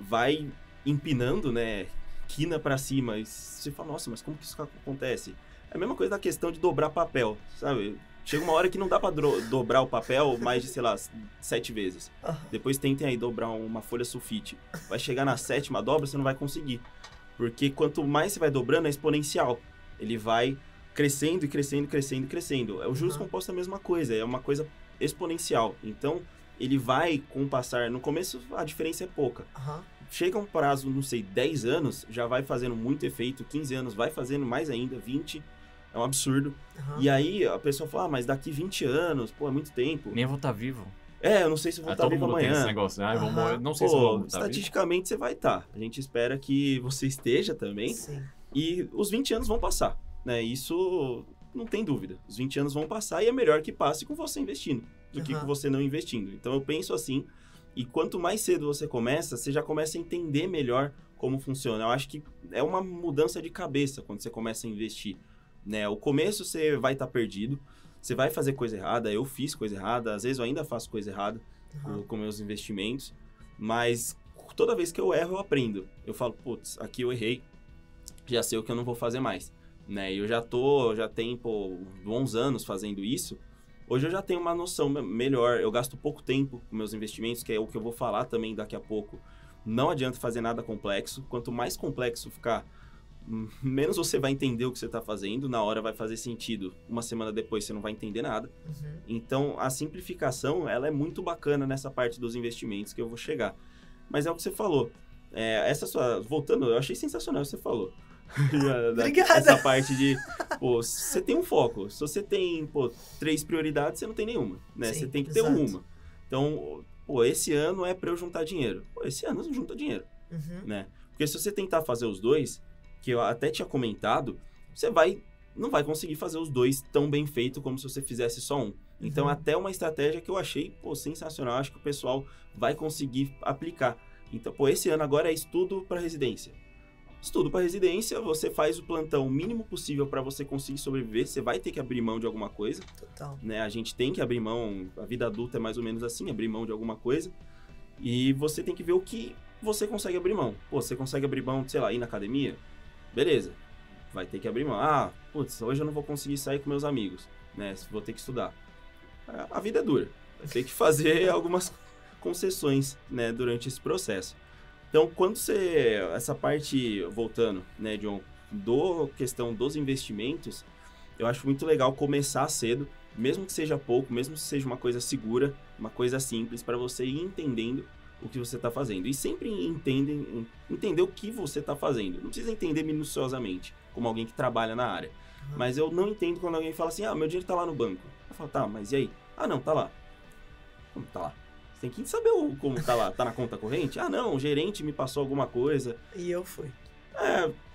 vai empinando, né? Quina pra cima. E você fala, nossa, mas como que isso acontece? É a mesma coisa da questão de dobrar papel, sabe? Chega uma hora que não dá pra dobrar o papel mais de, 7 vezes. Depois tentem aí dobrar uma folha sulfite. Vai chegar na 7ª dobra, você não vai conseguir. Porque quanto mais você vai dobrando, é exponencial. Ele vai crescendo e crescendo, crescendo, crescendo. O juros composto é a mesma coisa, é uma coisa exponencial. Então, ele vai, com o passar... No começo, a diferença é pouca. Chega um prazo, não sei, 10 anos, já vai fazendo muito efeito. 15 anos, vai fazendo mais ainda. 20, é um absurdo. E aí, a pessoa fala, mas daqui 20 anos, pô, é muito tempo. Nem vou estar vivo. Eu não sei se eu vou estar vivo amanhã. Tem esse negócio, né? Não sei se eu vou estar estatisticamente, você vai estar. A gente espera que você esteja também. Sim. E os 20 anos vão passar, né? Isso não tem dúvida. Os 20 anos vão passar e é melhor que passe com você investindo do que com você não investindo. Então, eu penso assim, e quanto mais cedo você começa, você já começa a entender melhor como funciona. Eu acho que é uma mudança de cabeça quando você começa a investir, né? O começo você vai estar perdido, você vai fazer coisa errada, eu fiz coisa errada, às vezes eu ainda faço coisa errada com meus investimentos, mas toda vez que eu erro, eu aprendo. Eu falo, putz, aqui eu errei, já sei o que eu não vou fazer mais, né? E eu já tenho bons anos fazendo isso. Hoje eu já tenho uma noção melhor, eu gasto pouco tempo com meus investimentos, que é o que eu vou falar também daqui a pouco. Não adianta fazer nada complexo, quanto mais complexo ficar, menos você vai entender o que você está fazendo, na hora vai fazer sentido, uma semana depois você não vai entender nada. Então, a simplificação, ela é muito bacana nessa parte dos investimentos que eu vou chegar. Mas é o que você falou, voltando, eu achei sensacional o que você falou. Obrigada. Essa parte de, você tem um foco. Se você tem, 3 prioridades, você não tem nenhuma, né? Sim, você tem que ter exato. uma. Então, esse ano é para eu juntar dinheiro. Esse ano não junta dinheiro, né? Porque se você tentar fazer os dois, que eu até tinha comentado, você não vai conseguir fazer os dois tão bem feito como se você fizesse só um. Então, até uma estratégia que eu achei, sensacional. Acho que o pessoal vai conseguir aplicar. Então, esse ano agora é estudo para residência. Estudo para residência, você faz o plantão mínimo possível para você conseguir sobreviver. Você vai ter que abrir mão de alguma coisa. Total. Né? A gente tem que abrir mão, a vida adulta é mais ou menos assim, abrir mão de alguma coisa. E você tem que ver o que você consegue abrir mão. Você consegue abrir mão, sei lá, ir na academia? Beleza, vai ter que abrir mão. Hoje eu não vou conseguir sair com meus amigos, né? Vou ter que estudar. A vida é dura, vai ter que fazer algumas concessões, né, durante esse processo. Então, essa parte, voltando, né, John, questão dos investimentos, eu acho muito legal começar cedo, mesmo que seja pouco, mesmo que seja uma coisa segura, uma coisa simples, para você ir entendendo o que você está fazendo. E sempre entender o que você está fazendo. Não precisa entender minuciosamente, como alguém que trabalha na área. Mas eu não entendo quando alguém fala assim, meu dinheiro está lá no banco. Eu falo, tá, mas e aí? Não, tá lá. Como tá lá? Você tem que saber como tá lá. Tá na conta corrente? Não, o gerente me passou alguma coisa. E eu fui.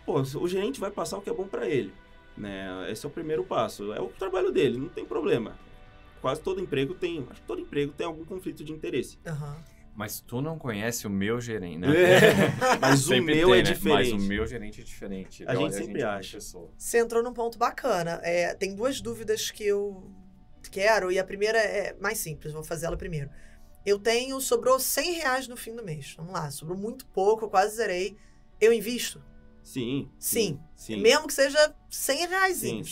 O gerente vai passar o que é bom para ele, né? Esse é o primeiro passo. É o trabalho dele, não tem problema. Quase todo emprego tem algum conflito de interesse. Mas tu não conhece o meu gerente, né? Mas o meu é diferente. Mas o meu gerente é diferente. A gente sempre acha. Você entrou num ponto bacana. Tem 2 dúvidas que eu quero, e a primeira é mais simples, vou fazer ela primeiro. Sobrou R$100 no fim do mês. Vamos lá, sobrou muito pouco, eu quase zerei. Eu invisto? Sim. Mesmo que seja R$100. Sim,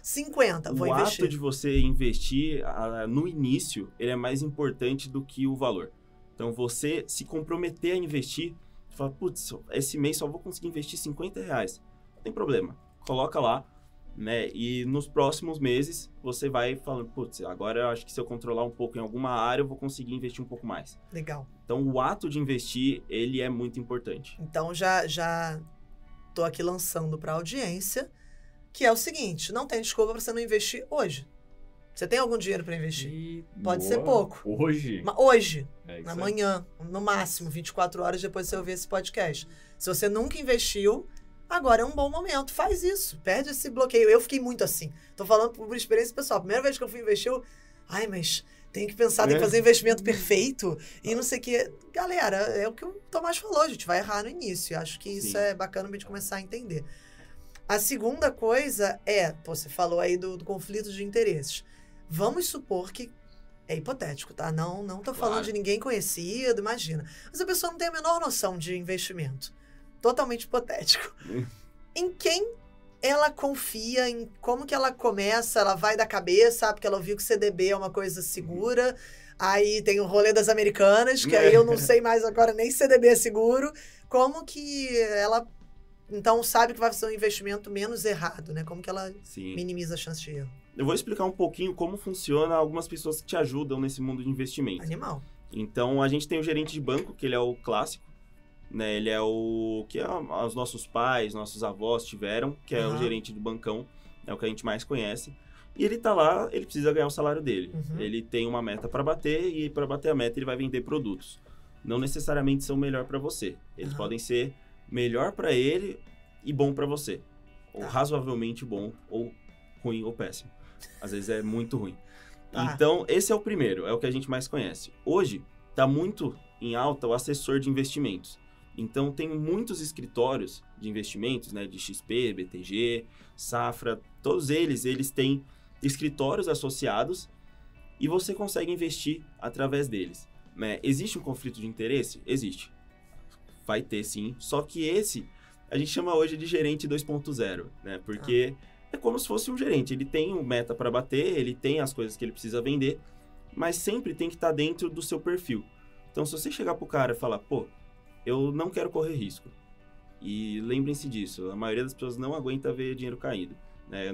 50, vou investir. O ato de você investir no início, ele é mais importante do que o valor. Então, você se comprometer a investir, fala, putz, esse mês só vou conseguir investir R$50. Não tem problema. Coloca lá, né? E nos próximos meses, você vai falando, putz, agora eu acho que se eu controlar um pouco em alguma área, eu vou conseguir investir um pouco mais. Legal. Então, o ato de investir, ele é muito importante. Então, já tô aqui lançando para a audiência, que é o seguinte, não tem desculpa para você não investir hoje. Você tem algum dinheiro para investir? Pode ser pouco. Hoje? Hoje, isso amanhã, no máximo, 24 horas depois de você ouvir esse podcast. Se você nunca investiu, agora é um bom momento. Faz isso, perde esse bloqueio. Eu fiquei muito assim. Tô falando por experiência pessoal. Primeira vez que eu fui investir, mas tem que pensar, tem que fazer um investimento perfeito e não sei o que. Galera, é o que o Tomás falou, a gente vai errar no início. Acho que isso é bacana pra gente começar a entender. A segunda coisa você falou aí do conflito de interesses. Vamos supor que é hipotético, tá? Não tô falando de ninguém conhecido, imagina. Mas a pessoa não tem a menor noção de investimento. Totalmente hipotético. Em quem ela confia, em como que ela começa, ela vai da cabeça, porque ela ouviu que CDB é uma coisa segura, aí tem o rolê das americanas, que aí eu não sei mais agora nem CDB é seguro. Como que ela, então, sabe que vai ser um investimento menos errado, né? Como que ela minimiza a chance de erro? Eu vou explicar um pouquinho como funciona algumas pessoas que te ajudam nesse mundo de investimento. Animal. Então, a gente tem o gerente de banco, que ele é o clássico, né? Ele é o que os nossos pais, nossos avós tiveram, que é o gerente do bancão, é o que a gente mais conhece. E ele tá lá, ele precisa ganhar o salário dele. Ele tem uma meta para bater e para bater a meta ele vai vender produtos. Não necessariamente são melhor para você. Eles podem ser melhor para ele e bom para você. Ou Tá. razoavelmente bom, ou ruim ou péssimo. Às vezes é muito ruim. Tá. Então, esse é o primeiro, é o que a gente mais conhece. Hoje, está muito em alta o assessor de investimentos. Então, tem muitos escritórios de investimentos, né, de XP, BTG, Safra, todos eles têm escritórios associados e você consegue investir através deles. Né? Existe um conflito de interesse? Existe. Vai ter, sim. Só que esse, a gente chama hoje de gerente 2.0, né? Porque é como se fosse um gerente. Ele tem um meta para bater, ele tem as coisas que ele precisa vender, mas sempre tem que estar dentro do seu perfil. Então, se você chegar pro cara e falar, pô, eu não quero correr risco. E lembrem-se disso, a maioria das pessoas não aguenta ver dinheiro caindo. Né?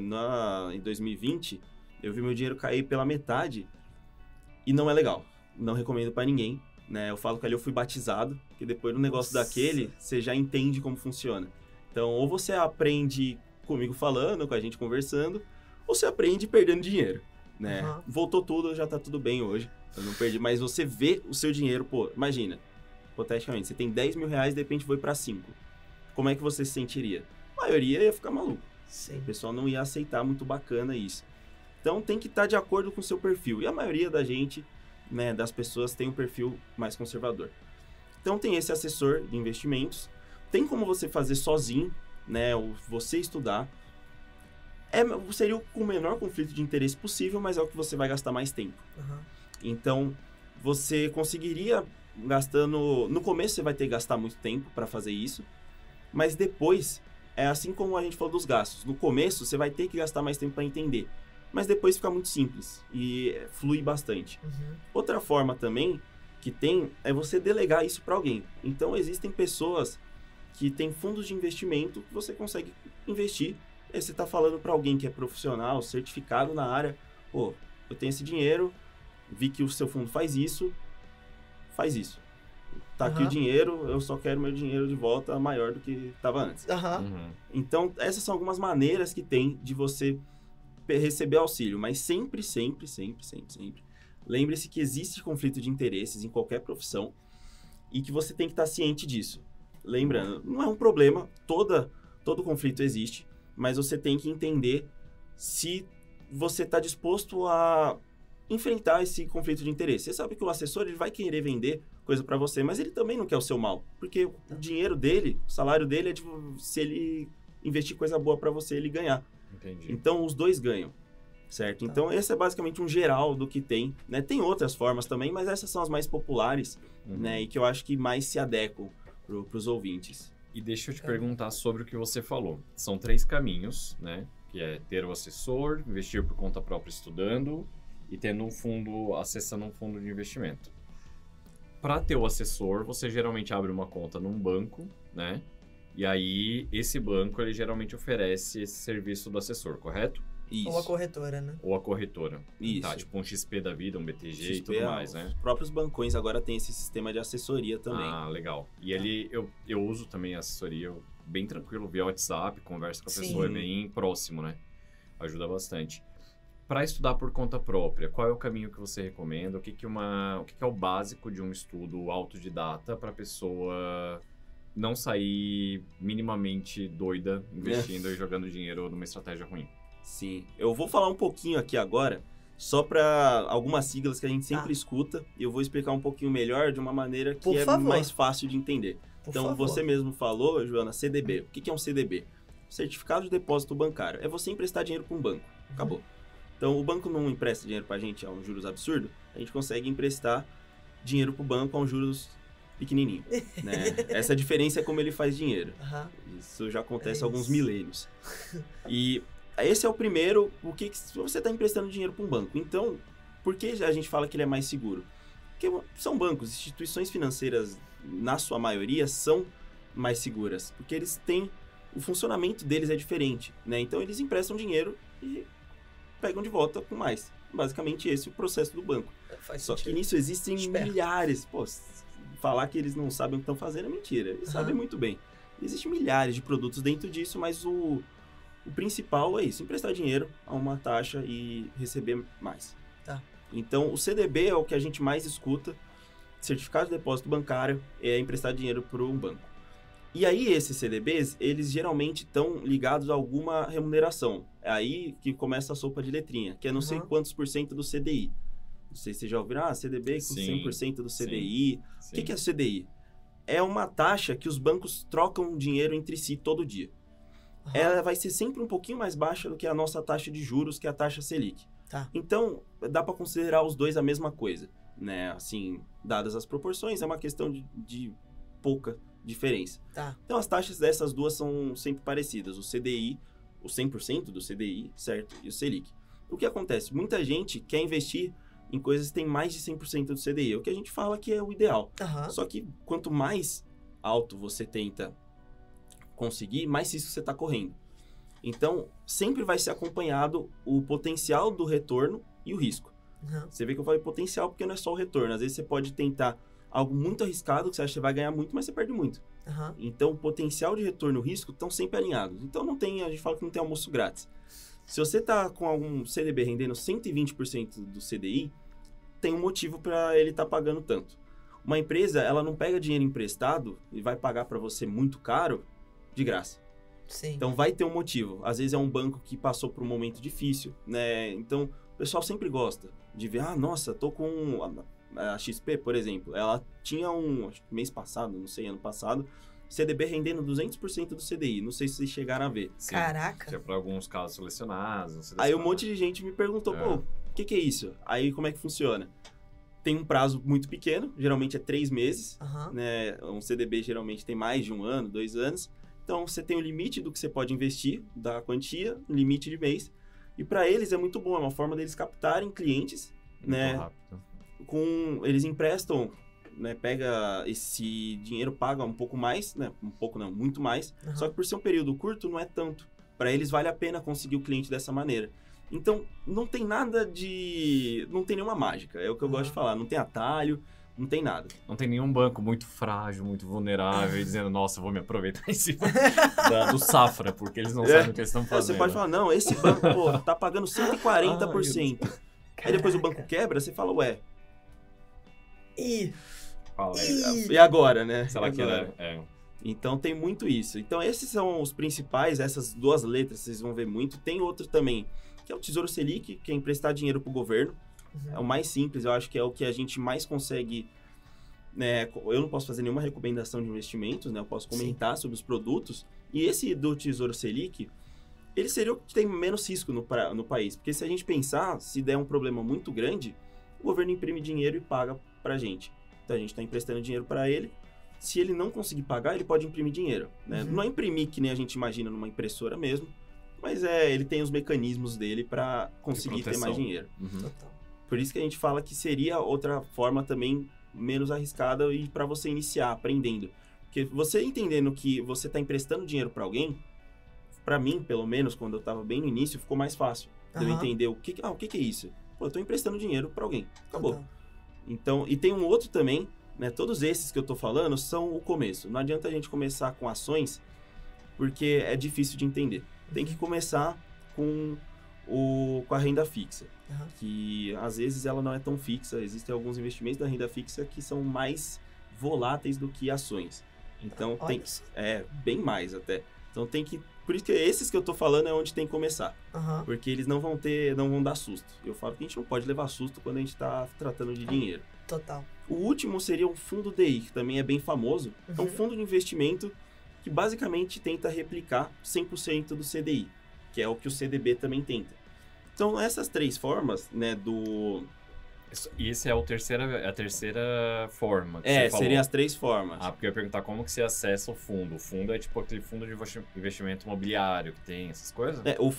Em 2020, eu vi meu dinheiro cair pela metade e não é legal. Não recomendo para ninguém. Né? Eu falo que ali eu fui batizado, que depois do negócio daquele, você já entende como funciona. Então, ou você aprende comigo falando, com a gente conversando, ou você aprende perdendo dinheiro. Né? Voltou tudo, já tá tudo bem hoje. Eu não perdi, mas você vê o seu dinheiro, pô, imagina, hipoteticamente, você tem 10 mil reais e de repente foi para 5. Como é que você se sentiria? A maioria ia ficar maluco. Sim. O pessoal não ia aceitar, muito bacana isso. Então tem que estar de acordo com o seu perfil. E a maioria da gente, né, das pessoas, tem um perfil mais conservador. Então tem esse assessor de investimentos. Tem como você fazer sozinho, né, ou você estudar. Seria com o menor conflito de interesse possível, mas é o que você vai gastar mais tempo. Então, você conseguiria gastando... No começo, você vai ter que gastar muito tempo para fazer isso, mas depois, é assim como a gente falou dos gastos. No começo, você vai ter que gastar mais tempo para entender, mas depois fica muito simples e flui bastante. Outra forma também que tem é você delegar isso para alguém. Então, existem pessoas que têm fundos de investimento que você consegue investir. Aí você está falando para alguém que é profissional, certificado na área, pô, eu tenho esse dinheiro, vi que o seu fundo faz isso. Tá aqui o dinheiro, eu só quero meu dinheiro de volta maior do que estava antes. Então, essas são algumas maneiras que tem de você receber auxílio, mas sempre, lembre-se que existe conflito de interesses em qualquer profissão e que você tem que estar ciente disso. Lembrando, não é um problema, todo conflito existe, mas você tem que entender se você está disposto a enfrentar esse conflito de interesse. Você sabe que o assessor ele vai querer vender coisa para você, mas ele também não quer o seu mal, porque o dinheiro dele, o salário dele é se ele investir coisa boa para você, ele ganhar. Entendi. Então, os dois ganham, certo? Então, esse é basicamente um geral do que tem, né? Tem outras formas também, mas essas são as mais populares, né? E que eu acho que mais se adequam para os ouvintes. E deixa eu te perguntar sobre o que você falou. São 3 caminhos, né? Que é ter o assessor, investir por conta própria estudando e tendo um fundo, acessando um fundo de investimento. Para ter o assessor, você geralmente abre uma conta num banco, né? E aí, esse banco, ele geralmente oferece esse serviço do assessor, correto? Isso. Ou a corretora, né? Ou a corretora. Isso. Tá, tipo um XP da vida, um BTG XP, e tudo mais, né? Os próprios bancões agora têm esse sistema de assessoria também. Ah, legal. E ali, eu uso também a assessoria bem tranquilo, via WhatsApp, conversa com a pessoa, é bem próximo, né? Ajuda bastante. Para estudar por conta própria, qual é o caminho que você recomenda? O que é o básico de um estudo autodidata para a pessoa não sair minimamente doida investindo e jogando dinheiro numa estratégia ruim? Sim. Eu vou falar um pouquinho aqui agora, só para algumas siglas que a gente sempre escuta, e eu vou explicar um pouquinho melhor de uma maneira que é mais fácil de entender. Então, você mesmo falou, Joana, CDB. O que é um CDB? Certificado de Depósito Bancário. É você emprestar dinheiro para um banco. Acabou. Então, o banco não empresta dinheiro para a gente a um juros absurdo, a gente consegue emprestar dinheiro para o banco a um juros pequenininho. Né? Essa diferença é como ele faz dinheiro. Isso já acontece há alguns milênios. E esse é o primeiro, você está emprestando dinheiro para um banco. Então, por que a gente fala que ele é mais seguro? Porque são bancos, instituições financeiras, na sua maioria, são mais seguras. Porque eles têm, o funcionamento deles é diferente. Né? Então, eles emprestam dinheiro e pegam de volta com mais. Basicamente, esse é o processo do banco. Só que nisso existem milhares. Pô, falar que eles não sabem o que estão fazendo é mentira. Eles sabem muito bem. Existem milhares de produtos dentro disso, mas o principal é isso. Emprestar dinheiro a uma taxa e receber mais. Então, o CDB é o que a gente mais escuta. Certificado de Depósito Bancário é emprestar dinheiro para um banco. E aí, esses CDBs, eles geralmente estão ligados a alguma remuneração. É aí que começa a sopa de letrinha, que é não sei quantos por cento do CDI. Não sei se vocês já ouviram, CDB com 100% do CDI. Sim. O que é o CDI? É uma taxa que os bancos trocam dinheiro entre si todo dia. Ela vai ser sempre um pouquinho mais baixa do que a nossa taxa de juros, que é a taxa Selic. Tá. Então, dá para considerar os dois a mesma coisa, né? Assim, dadas as proporções, é uma questão de pouca diferença. Tá. Então, as taxas dessas duas são sempre parecidas. O CDI, o 100% do CDI, certo? E o Selic. O que acontece? Muita gente quer investir em coisas que têm mais de 100% do CDI. O que a gente fala que é o ideal. Só que quanto mais alto você tenta conseguir, mais risco você está correndo. Então, sempre vai ser acompanhado o potencial do retorno e o risco. Você vê que eu falei potencial porque não é só o retorno. Às vezes você pode tentar algo muito arriscado, que você acha que você vai ganhar muito, mas você perde muito. Então, o potencial de retorno e o risco estão sempre alinhados. Então, a gente fala que não tem almoço grátis. Se você está com algum CDB rendendo 120% do CDI, tem um motivo para ele estar pagando tanto. Uma empresa, ela não pega dinheiro emprestado e vai pagar para você muito caro de graça. Sim. Então, vai ter um motivo. Às vezes é um banco que passou por um momento difícil, né? Então, o pessoal sempre gosta de ver, nossa, tô com a XP, por exemplo. Ela tinha acho que mês passado, não sei, ano passado, CDB rendendo 200% do CDI. Não sei se vocês chegaram a ver. Sim. Caraca. Que é para alguns casos selecionados. Aí um monte de gente me perguntou, pô, o que é isso? Aí como é que funciona? Tem um prazo muito pequeno, geralmente é 3 meses, né? Um CDB geralmente tem mais de 1 ano, 2 anos. Então você tem o limite do que você pode investir, da quantia, limite de mês. E para eles é muito bom, é uma forma deles captarem clientes, muito né? rápido. Eles emprestam, né? Pega esse dinheiro, paga um pouco mais, né? Um pouco não, muito mais. Só que por ser um período curto, não é tanto. Para eles vale a pena conseguir o cliente dessa maneira. Então, não tem nada de... Não tem nenhuma mágica, é o que eu gosto de falar. Não tem atalho, não tem nada. Não tem nenhum banco muito frágil, muito vulnerável, e dizendo, nossa, vou me aproveitar em cima do Safra, porque eles não sabem o que eles estão fazendo. Você pode falar, não, esse banco, pô, tá pagando 140%. Aí depois o banco quebra, você fala, ué... Fala aí. E agora, né? Será que Então tem muito isso. Então esses são os principais, essas 2 letras vocês vão ver muito. Tem outro também, que é o Tesouro Selic, que é emprestar dinheiro pro governo. É o mais simples, eu acho que é o que a gente mais consegue... Né? Eu não posso fazer nenhuma recomendação de investimentos, né? Eu posso comentar sobre os produtos. E esse do Tesouro Selic, ele seria o que tem menos risco no país. Porque se a gente pensar, se der um problema muito grande, o governo imprime dinheiro e paga pra gente. Então a gente está emprestando dinheiro para ele. Se ele não conseguir pagar, ele pode imprimir dinheiro. Né? Não é imprimir que nem a gente imagina numa impressora mesmo, mas ele tem os mecanismos dele para conseguir ter mais dinheiro. Por isso que a gente fala que seria outra forma também menos arriscada e para você iniciar aprendendo. Porque você entendendo que você está emprestando dinheiro para alguém, para mim, pelo menos, quando eu estava bem no início, ficou mais fácil. De eu entender o que é isso. Pô, eu estou emprestando dinheiro para alguém. Acabou. Então, e tem um outro também, né? Todos esses que eu tô falando são o começo. Não adianta a gente começar com ações, porque é difícil de entender. Tem que começar com a renda fixa, que às vezes ela não é tão fixa. Existem alguns investimentos da renda fixa que são mais voláteis do que ações. Então, bem mais até. Então tem que... Por isso que esses que eu tô falando é onde tem que começar. Porque eles não vão dar susto. Eu falo que a gente não pode levar susto quando a gente tá tratando de dinheiro. Total. O último seria o fundo DI, que também é bem famoso. É um fundo de investimento que basicamente tenta replicar 100% do CDI, que é o que o CDB também tenta. Então, essas 3 formas, né, E essa é a terceira forma que você falou. Seriam as 3 formas. Porque eu ia perguntar como que você acessa o fundo. O fundo é tipo aquele fundo de investimento imobiliário que tem essas coisas? O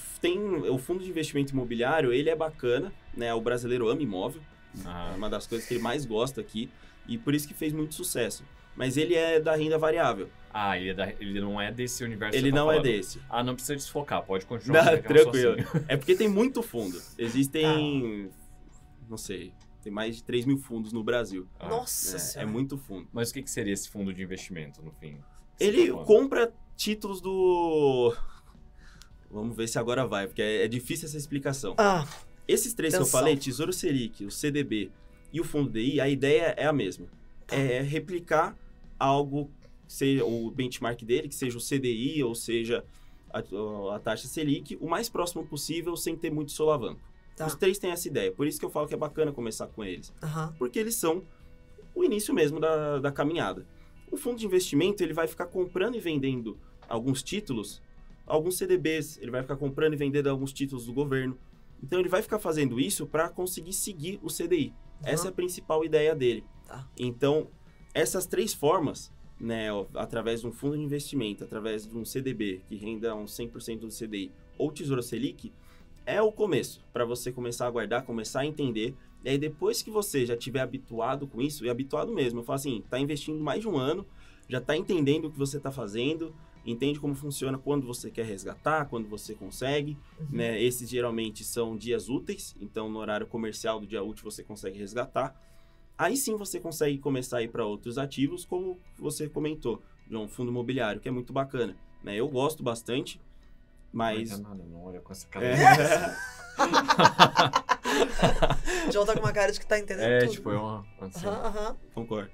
fundo de investimento imobiliário, ele é bacana, né? O brasileiro ama imóvel. É uma das coisas que ele mais gosta aqui. E por isso que fez muito sucesso. Mas ele é da renda variável. Ele não é desse universo. Ele não é desse. Não precisa desfocar, pode continuar. Não, tranquilo. É porque tem muito fundo. Existem, não sei, tem mais de 3 mil fundos no Brasil. Nossa Senhora. É muito fundo. Mas o que seria esse fundo de investimento, no fim? Ele compra títulos do... Vamos ver se agora vai, porque é difícil essa explicação. Esses 3 que eu falei, Tesouro Selic, o CDB e o Fundo DI, a ideia é a mesma. É replicar algo seja o benchmark dele, que seja o CDI ou seja a taxa Selic, o mais próximo possível sem ter muito solavanco. Tá. Os 3 têm essa ideia, por isso que eu falo que é bacana começar com eles. Aham. Porque eles são o início mesmo da caminhada. O fundo de investimento, ele vai ficar comprando e vendendo alguns títulos, alguns CDBs, ele vai ficar comprando e vendendo alguns títulos do governo. Então, ele vai ficar fazendo isso para conseguir seguir o CDI. Essa é a principal ideia dele. Tá. Então, essas 3 formas, né, através de um fundo de investimento, através de um CDB que renda uns 100% do CDI, ou Tesouro Selic, é o começo, para você começar a guardar, começar a entender. E aí, depois que você já estiver habituado com isso, e habituado mesmo, eu falo assim, tá investindo mais de um ano, já tá entendendo o que você tá fazendo, entende como funciona quando você quer resgatar, quando você consegue, né? Esses geralmente são dias úteis, então no horário comercial do dia útil você consegue resgatar. Aí sim você consegue começar a ir para outros ativos, como você comentou, de um fundo imobiliário, que é muito bacana, né? Eu gosto bastante, mas... Não é nada, não olha com essa cara. João tá com uma cara de que tá entendendo tudo. Tipo, é uma... Assim. Aham. Concordo.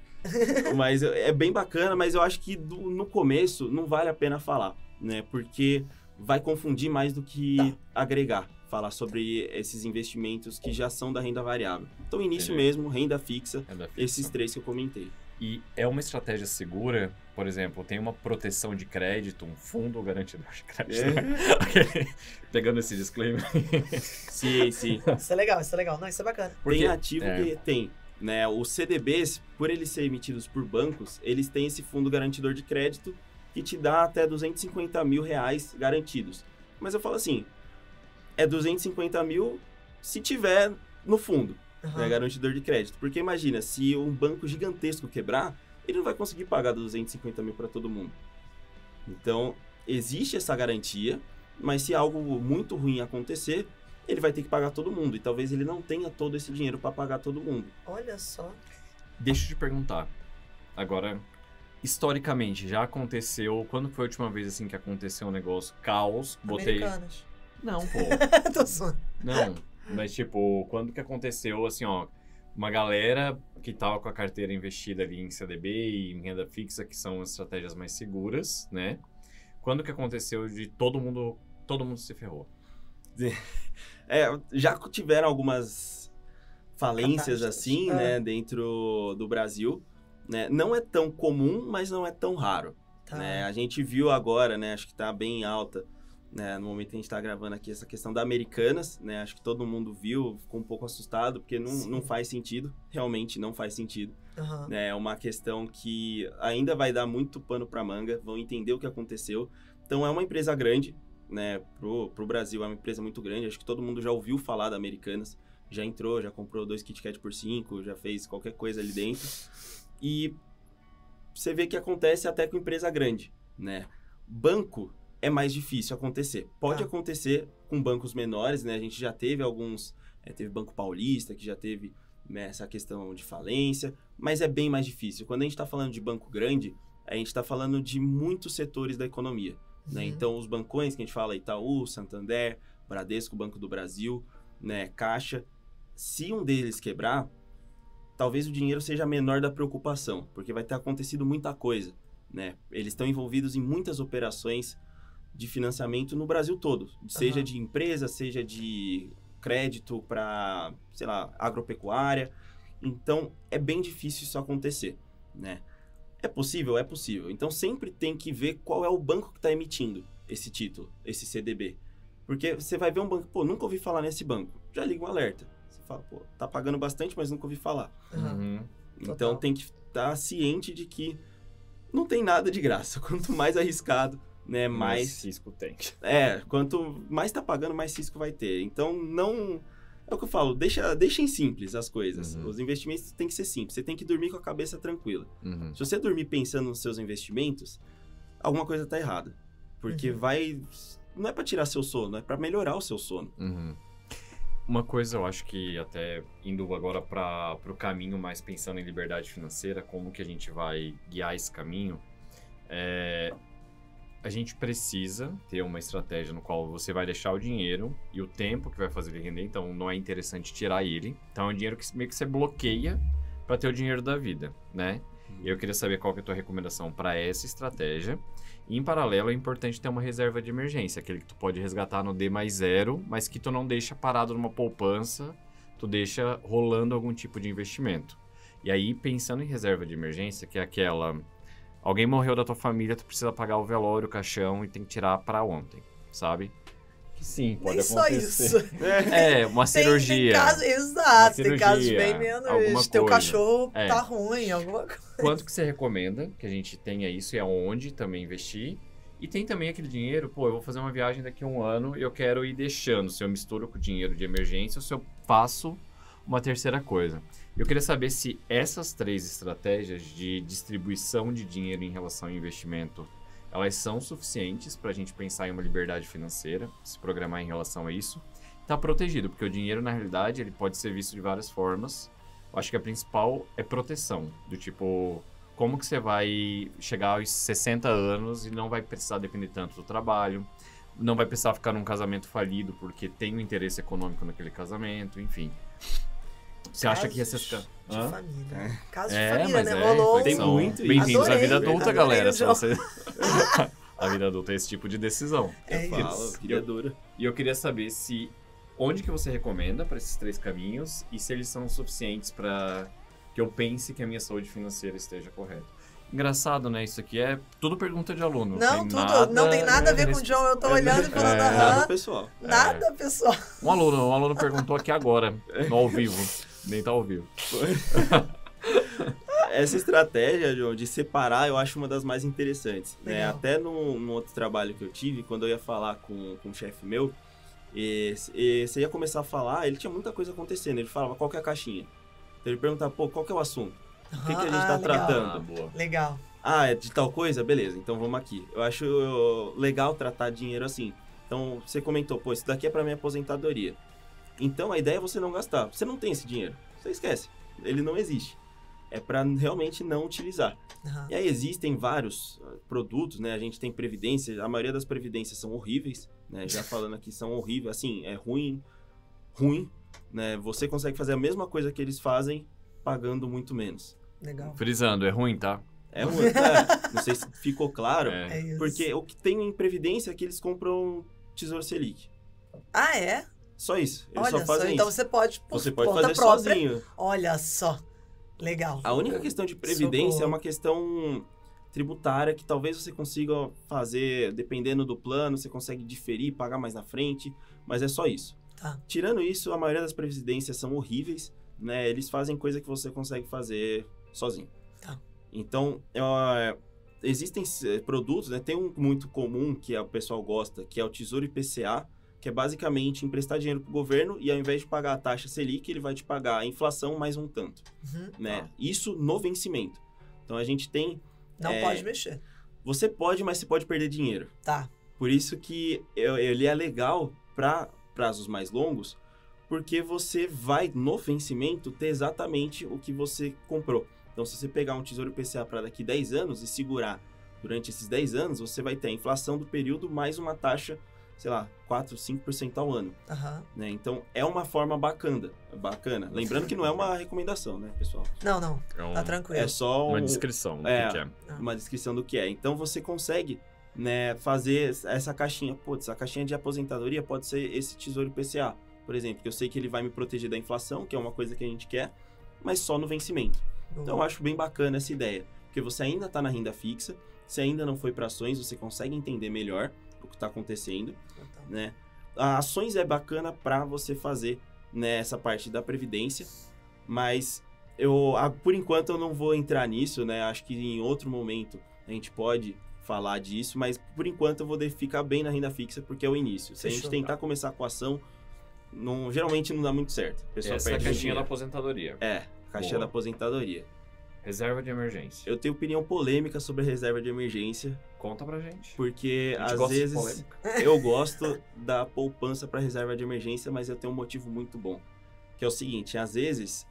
Mas é bem bacana, mas eu acho que no começo não vale a pena falar, né? Porque vai confundir mais do que agregar, falar sobre esses investimentos que já são da renda variável. Então, início mesmo, renda fixa, esses 3 que eu comentei. E é uma estratégia segura, por exemplo, tem uma proteção de crédito, um fundo garantidor de crédito. Pegando esse disclaimer. Sim. Isso é legal. Não, isso é bacana. Tem ativo que tem, né? Os CDBs, por eles serem emitidos por bancos, eles têm esse fundo garantidor de crédito que te dá até R$250 mil garantidos. Mas eu falo assim, é 250 mil se tiver no fundo, né, garantidor de crédito. Porque imagina, se um banco gigantesco quebrar, ele não vai conseguir pagar 250 mil para todo mundo. Então, existe essa garantia, mas se algo muito ruim acontecer, ele vai ter que pagar todo mundo. E talvez ele não tenha todo esse dinheiro para pagar todo mundo. Olha só. Deixa eu te perguntar. Agora, historicamente, já aconteceu... Quando foi a última vez assim que aconteceu um negócio? Caos, botei... Americanas. Não, pô. Tô zoando. Não, mas tipo, quando que aconteceu, assim, ó, uma galera que tava com a carteira investida ali em CDB e em renda fixa, que são estratégias mais seguras, né? Quando que aconteceu de todo mundo se ferrou? Já tiveram algumas falências assim, né, dentro do Brasil, né? Não é tão comum, mas não é tão raro, né? A gente viu agora, né, acho que tá bem alta, né, no momento que a gente está gravando aqui, essa questão da Americanas, né, acho que todo mundo viu, ficou um pouco assustado, porque não faz sentido, realmente não faz sentido. Né, é uma questão que ainda vai dar muito pano para manga, vão entender o que aconteceu. Então, é uma empresa grande, né, pro Brasil é uma empresa muito grande, acho que todo mundo já ouviu falar da Americanas, já entrou, já comprou 2 Kit Kat por 5, já fez qualquer coisa ali dentro. E você vê que acontece até com empresa grande, né? Banco é mais difícil acontecer. Pode acontecer com bancos menores, né? A gente já teve alguns... teve Banco Paulista, que já teve, né, essa questão de falência, mas é bem mais difícil. Quando a gente está falando de banco grande, a gente está falando de muitos setores da economia, né? Então, os bancões que a gente fala, Itaú, Santander, Bradesco, Banco do Brasil, né, Caixa, se um deles quebrar, talvez o dinheiro seja menor da preocupação, porque vai ter acontecido muita coisa, né? Eles estão envolvidos em muitas operações de financiamento no Brasil todo, seja de empresa, seja de crédito para, sei lá, agropecuária. Então, é bem difícil isso acontecer, né? É possível? É possível. Então, sempre tem que ver qual é o banco que está emitindo esse título, esse CDB. Porque você vai ver um banco, pô, nunca ouvi falar nesse banco. Já liga um alerta. Você fala, pô, tá pagando bastante, mas nunca ouvi falar. Então, tem que estar ciente de que não tem nada de graça. Quanto mais arriscado, né, mais risco tem. Quanto mais tá pagando, mais risco vai ter. Então, não... É o que eu falo, deixem simples as coisas. Os investimentos têm que ser simples. Você tem que dormir com a cabeça tranquila. Se você dormir pensando nos seus investimentos, alguma coisa tá errada. Porque não é para tirar seu sono, é para melhorar o seu sono. Uma coisa, eu acho que até indo agora para o caminho mais pensando em liberdade financeira, como que a gente vai guiar esse caminho, a gente precisa ter uma estratégia no qual você vai deixar o dinheiro e o tempo que vai fazer ele render, então não é interessante tirar ele. Então é um dinheiro que meio que você bloqueia para ter o dinheiro da vida, né? E eu queria saber qual que é a tua recomendação para essa estratégia. E, em paralelo, é importante ter uma reserva de emergência, aquele que tu pode resgatar no D+0, mas que tu não deixa parado numa poupança, tu deixa rolando algum tipo de investimento. E aí, pensando em reserva de emergência, que é aquela... Alguém morreu da tua família, tu precisa pagar o velório, o caixão e tem que tirar para ontem, sabe? Que sim, pode Nem acontecer. só isso. Uma cirurgia. Exato, tem cirurgia, casos bem alguma menos. Teu coisa. cachorro tá ruim, alguma coisa. Quanto que você recomenda que a gente tenha isso e aonde também investir? E tem também aquele dinheiro, pô, eu vou fazer uma viagem daqui a 1 ano e eu quero ir deixando, se eu misturo com o dinheiro de emergência ou se eu faço uma terceira coisa. Eu queria saber se essas 3 estratégias de distribuição de dinheiro em relação ao investimento, elas são suficientes para a gente pensar em uma liberdade financeira, se programar em relação a isso. Está protegido, porque o dinheiro, na realidade, ele pode ser visto de várias formas. Eu acho que a principal é proteção, do tipo, como que você vai chegar aos 60 anos e não vai precisar depender tanto do trabalho, não vai precisar ficar num casamento falido porque tem um interesse econômico naquele casamento, enfim. Você acha que essas... De família. Casos de É, família, mas né? é, Rolou. Tem muito Bem-vindos à Adorei, vida adulta, adorei galera. o Se jogo. você... A vida adulta é esse tipo de decisão. É Eu falo, isso. vida dura. E eu queria saber se... Onde que você recomenda para esses 3 caminhos e se eles são suficientes para que eu pense que a minha saúde financeira esteja correta. Engraçado, né? Isso aqui é tudo pergunta de aluno. Não, não tem nada a ver com o John. Eu tô olhando e falando, Nada pessoal. nada, pessoal. Um aluno perguntou aqui agora, no ao vivo. Nem tá ao vivo. Essa estratégia, João, de separar, eu acho uma das mais interessantes. Né? Legal. Até no outro trabalho que eu tive, quando eu ia falar com um chefe meu, você ia começar a falar, ele tinha muita coisa acontecendo. Ele falava, qual que é a caixinha? Então ele perguntava, pô, qual que é o assunto? O que a gente tá legal. tratando? Boa. Legal. Ah, é de tal coisa? Beleza, então vamos aqui. Eu acho legal tratar dinheiro assim. Então, você comentou, pô, isso daqui é pra minha aposentadoria. Então, a ideia é você não gastar. Você não tem esse dinheiro. Você esquece. Ele não existe. É pra realmente não utilizar. Uhum. E aí existem vários produtos, né? A gente tem previdência. A maioria das previdências são horríveis, né? Já falando aqui, são horríveis. Assim, é ruim, né? Você consegue fazer a mesma coisa que eles fazem pagando muito menos. Legal. Frisando, é ruim, tá? É ruim, não sei se ficou claro. É. É isso. Porque o que tem em previdência é que eles compram Tesouro Selic. Ah, é? Só isso. Eles Olha só fazem então isso. você pode por Você pode conta fazer própria. sozinho. Olha só. Legal. A única questão de previdência Socorro. é uma questão tributária que talvez você consiga fazer, dependendo do plano, você consegue diferir, pagar mais na frente, mas é só isso. Tá. Tirando isso, a maioria das previdências são horríveis, né? Eles fazem coisa que você consegue fazer sozinho. Tá. Então, existem produtos, né? Tem um muito comum que o pessoal gosta, que é o Tesouro IPCA, que é basicamente emprestar dinheiro para o governo e ao invés de pagar a taxa Selic, ele vai te pagar a inflação mais um tanto, Uhum. né? Isso no vencimento. Então, a gente tem... Não pode mexer. Você pode, mas você pode perder dinheiro. Tá. Por isso que ele é legal para prazos mais longos, porque você vai, no vencimento, ter exatamente o que você comprou. Então, se você pegar um Tesouro IPCA para daqui 10 anos e segurar durante esses 10 anos, você vai ter a inflação do período mais uma taxa, sei lá, 4, 5% ao ano. Aham. Né? Então, é uma forma bacana. Lembrando que não é uma recomendação, né, pessoal? Não. É Tá tranquilo. É só uma descrição do que é. uma descrição do que é. Então, você consegue, né, fazer essa caixinha. Putz, a caixinha de aposentadoria pode ser esse Tesouro IPCA, por exemplo, que eu sei que ele vai me proteger da inflação, que é uma coisa que a gente quer, mas só no vencimento. Então, eu acho bem bacana essa ideia, porque você ainda está na renda fixa, você ainda não foi para ações, você consegue entender melhor o que está acontecendo, né? Ações é bacana para você fazer, né, essa parte da previdência, mas por enquanto eu não vou entrar nisso, né? Acho que em outro momento a gente pode falar disso, mas por enquanto eu vou ficar bem na renda fixa porque é o início. Se a gente tentar começar com ação, geralmente não dá muito certo. O pessoal Essa é a perde caixinha dinheiro. da aposentadoria. Caixinha Boa. da aposentadoria. Reserva de emergência. Eu tenho opinião polêmica sobre a reserva de emergência, Conta pra gente. porque A gente às gosta de vezes polêmica. eu gosto da poupança para reserva de emergência, mas eu tenho um motivo muito bom, que é o seguinte, às vezes,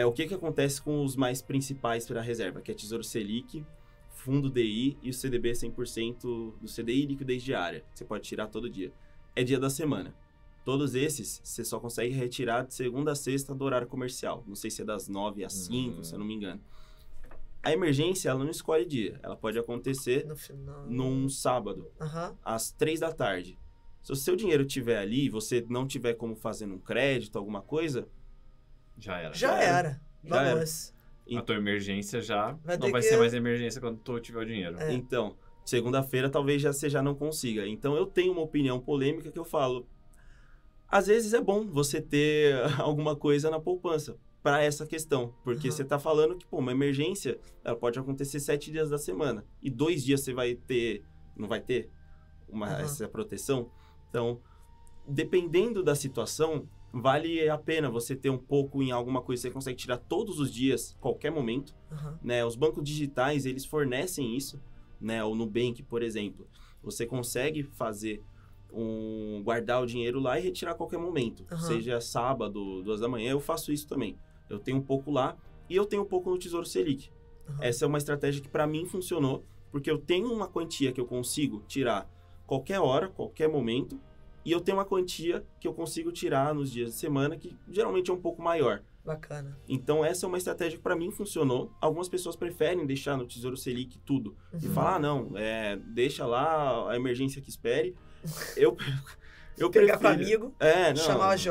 o que acontece com os mais principais para a reserva, que é Tesouro Selic, Fundo DI e o CDB 100% do CDI e liquidez diária, que você pode tirar todo dia. É dia da semana. Todos esses, você só consegue retirar de segunda a sexta do horário comercial. Não sei se é das 9 às 5, se eu não me engano. A emergência, ela não escolhe dia. Ela pode acontecer No final. num sábado, Aham. às 3 da tarde. Se o seu dinheiro estiver ali e você não tiver como fazer um crédito, alguma coisa, Já era. Já era. Já era. Vamos. A tua emergência já Vai ter não vai que- ser mais emergência quando tu tiver o dinheiro. É. então, segunda-feira talvez você já não consiga. Então, eu tenho uma opinião polêmica que eu falo. Às vezes é bom você ter alguma coisa na poupança para essa questão. Porque Aham. você tá falando que, pô, uma emergência, ela pode acontecer 7 dias da semana. E 2 dias você vai ter... Não vai ter Aham. essa proteção. Então, dependendo da situação, vale a pena você ter um pouco em alguma coisa que você consegue tirar todos os dias, qualquer momento. Aham. Né? Os bancos digitais, eles fornecem isso, né? O Nubank, por exemplo. Você consegue fazer guardar o dinheiro lá e retirar a qualquer momento. Aham. Seja sábado, 2 da manhã, eu faço isso também. Eu tenho um pouco lá e eu tenho um pouco no Tesouro Selic. Aham. Essa é uma estratégia que para mim funcionou, porque eu tenho uma quantia que eu consigo tirar qualquer hora, qualquer momento, e eu tenho uma quantia que eu consigo tirar nos dias de semana, que geralmente é um pouco maior. Bacana. Então, essa é uma estratégia que para mim funcionou. Algumas pessoas preferem deixar no Tesouro Selic tudo. E Uhum. falar, não, deixa lá a emergência que espere. Eu Pegar com prefiro... amigo, Não, chamar o AJ.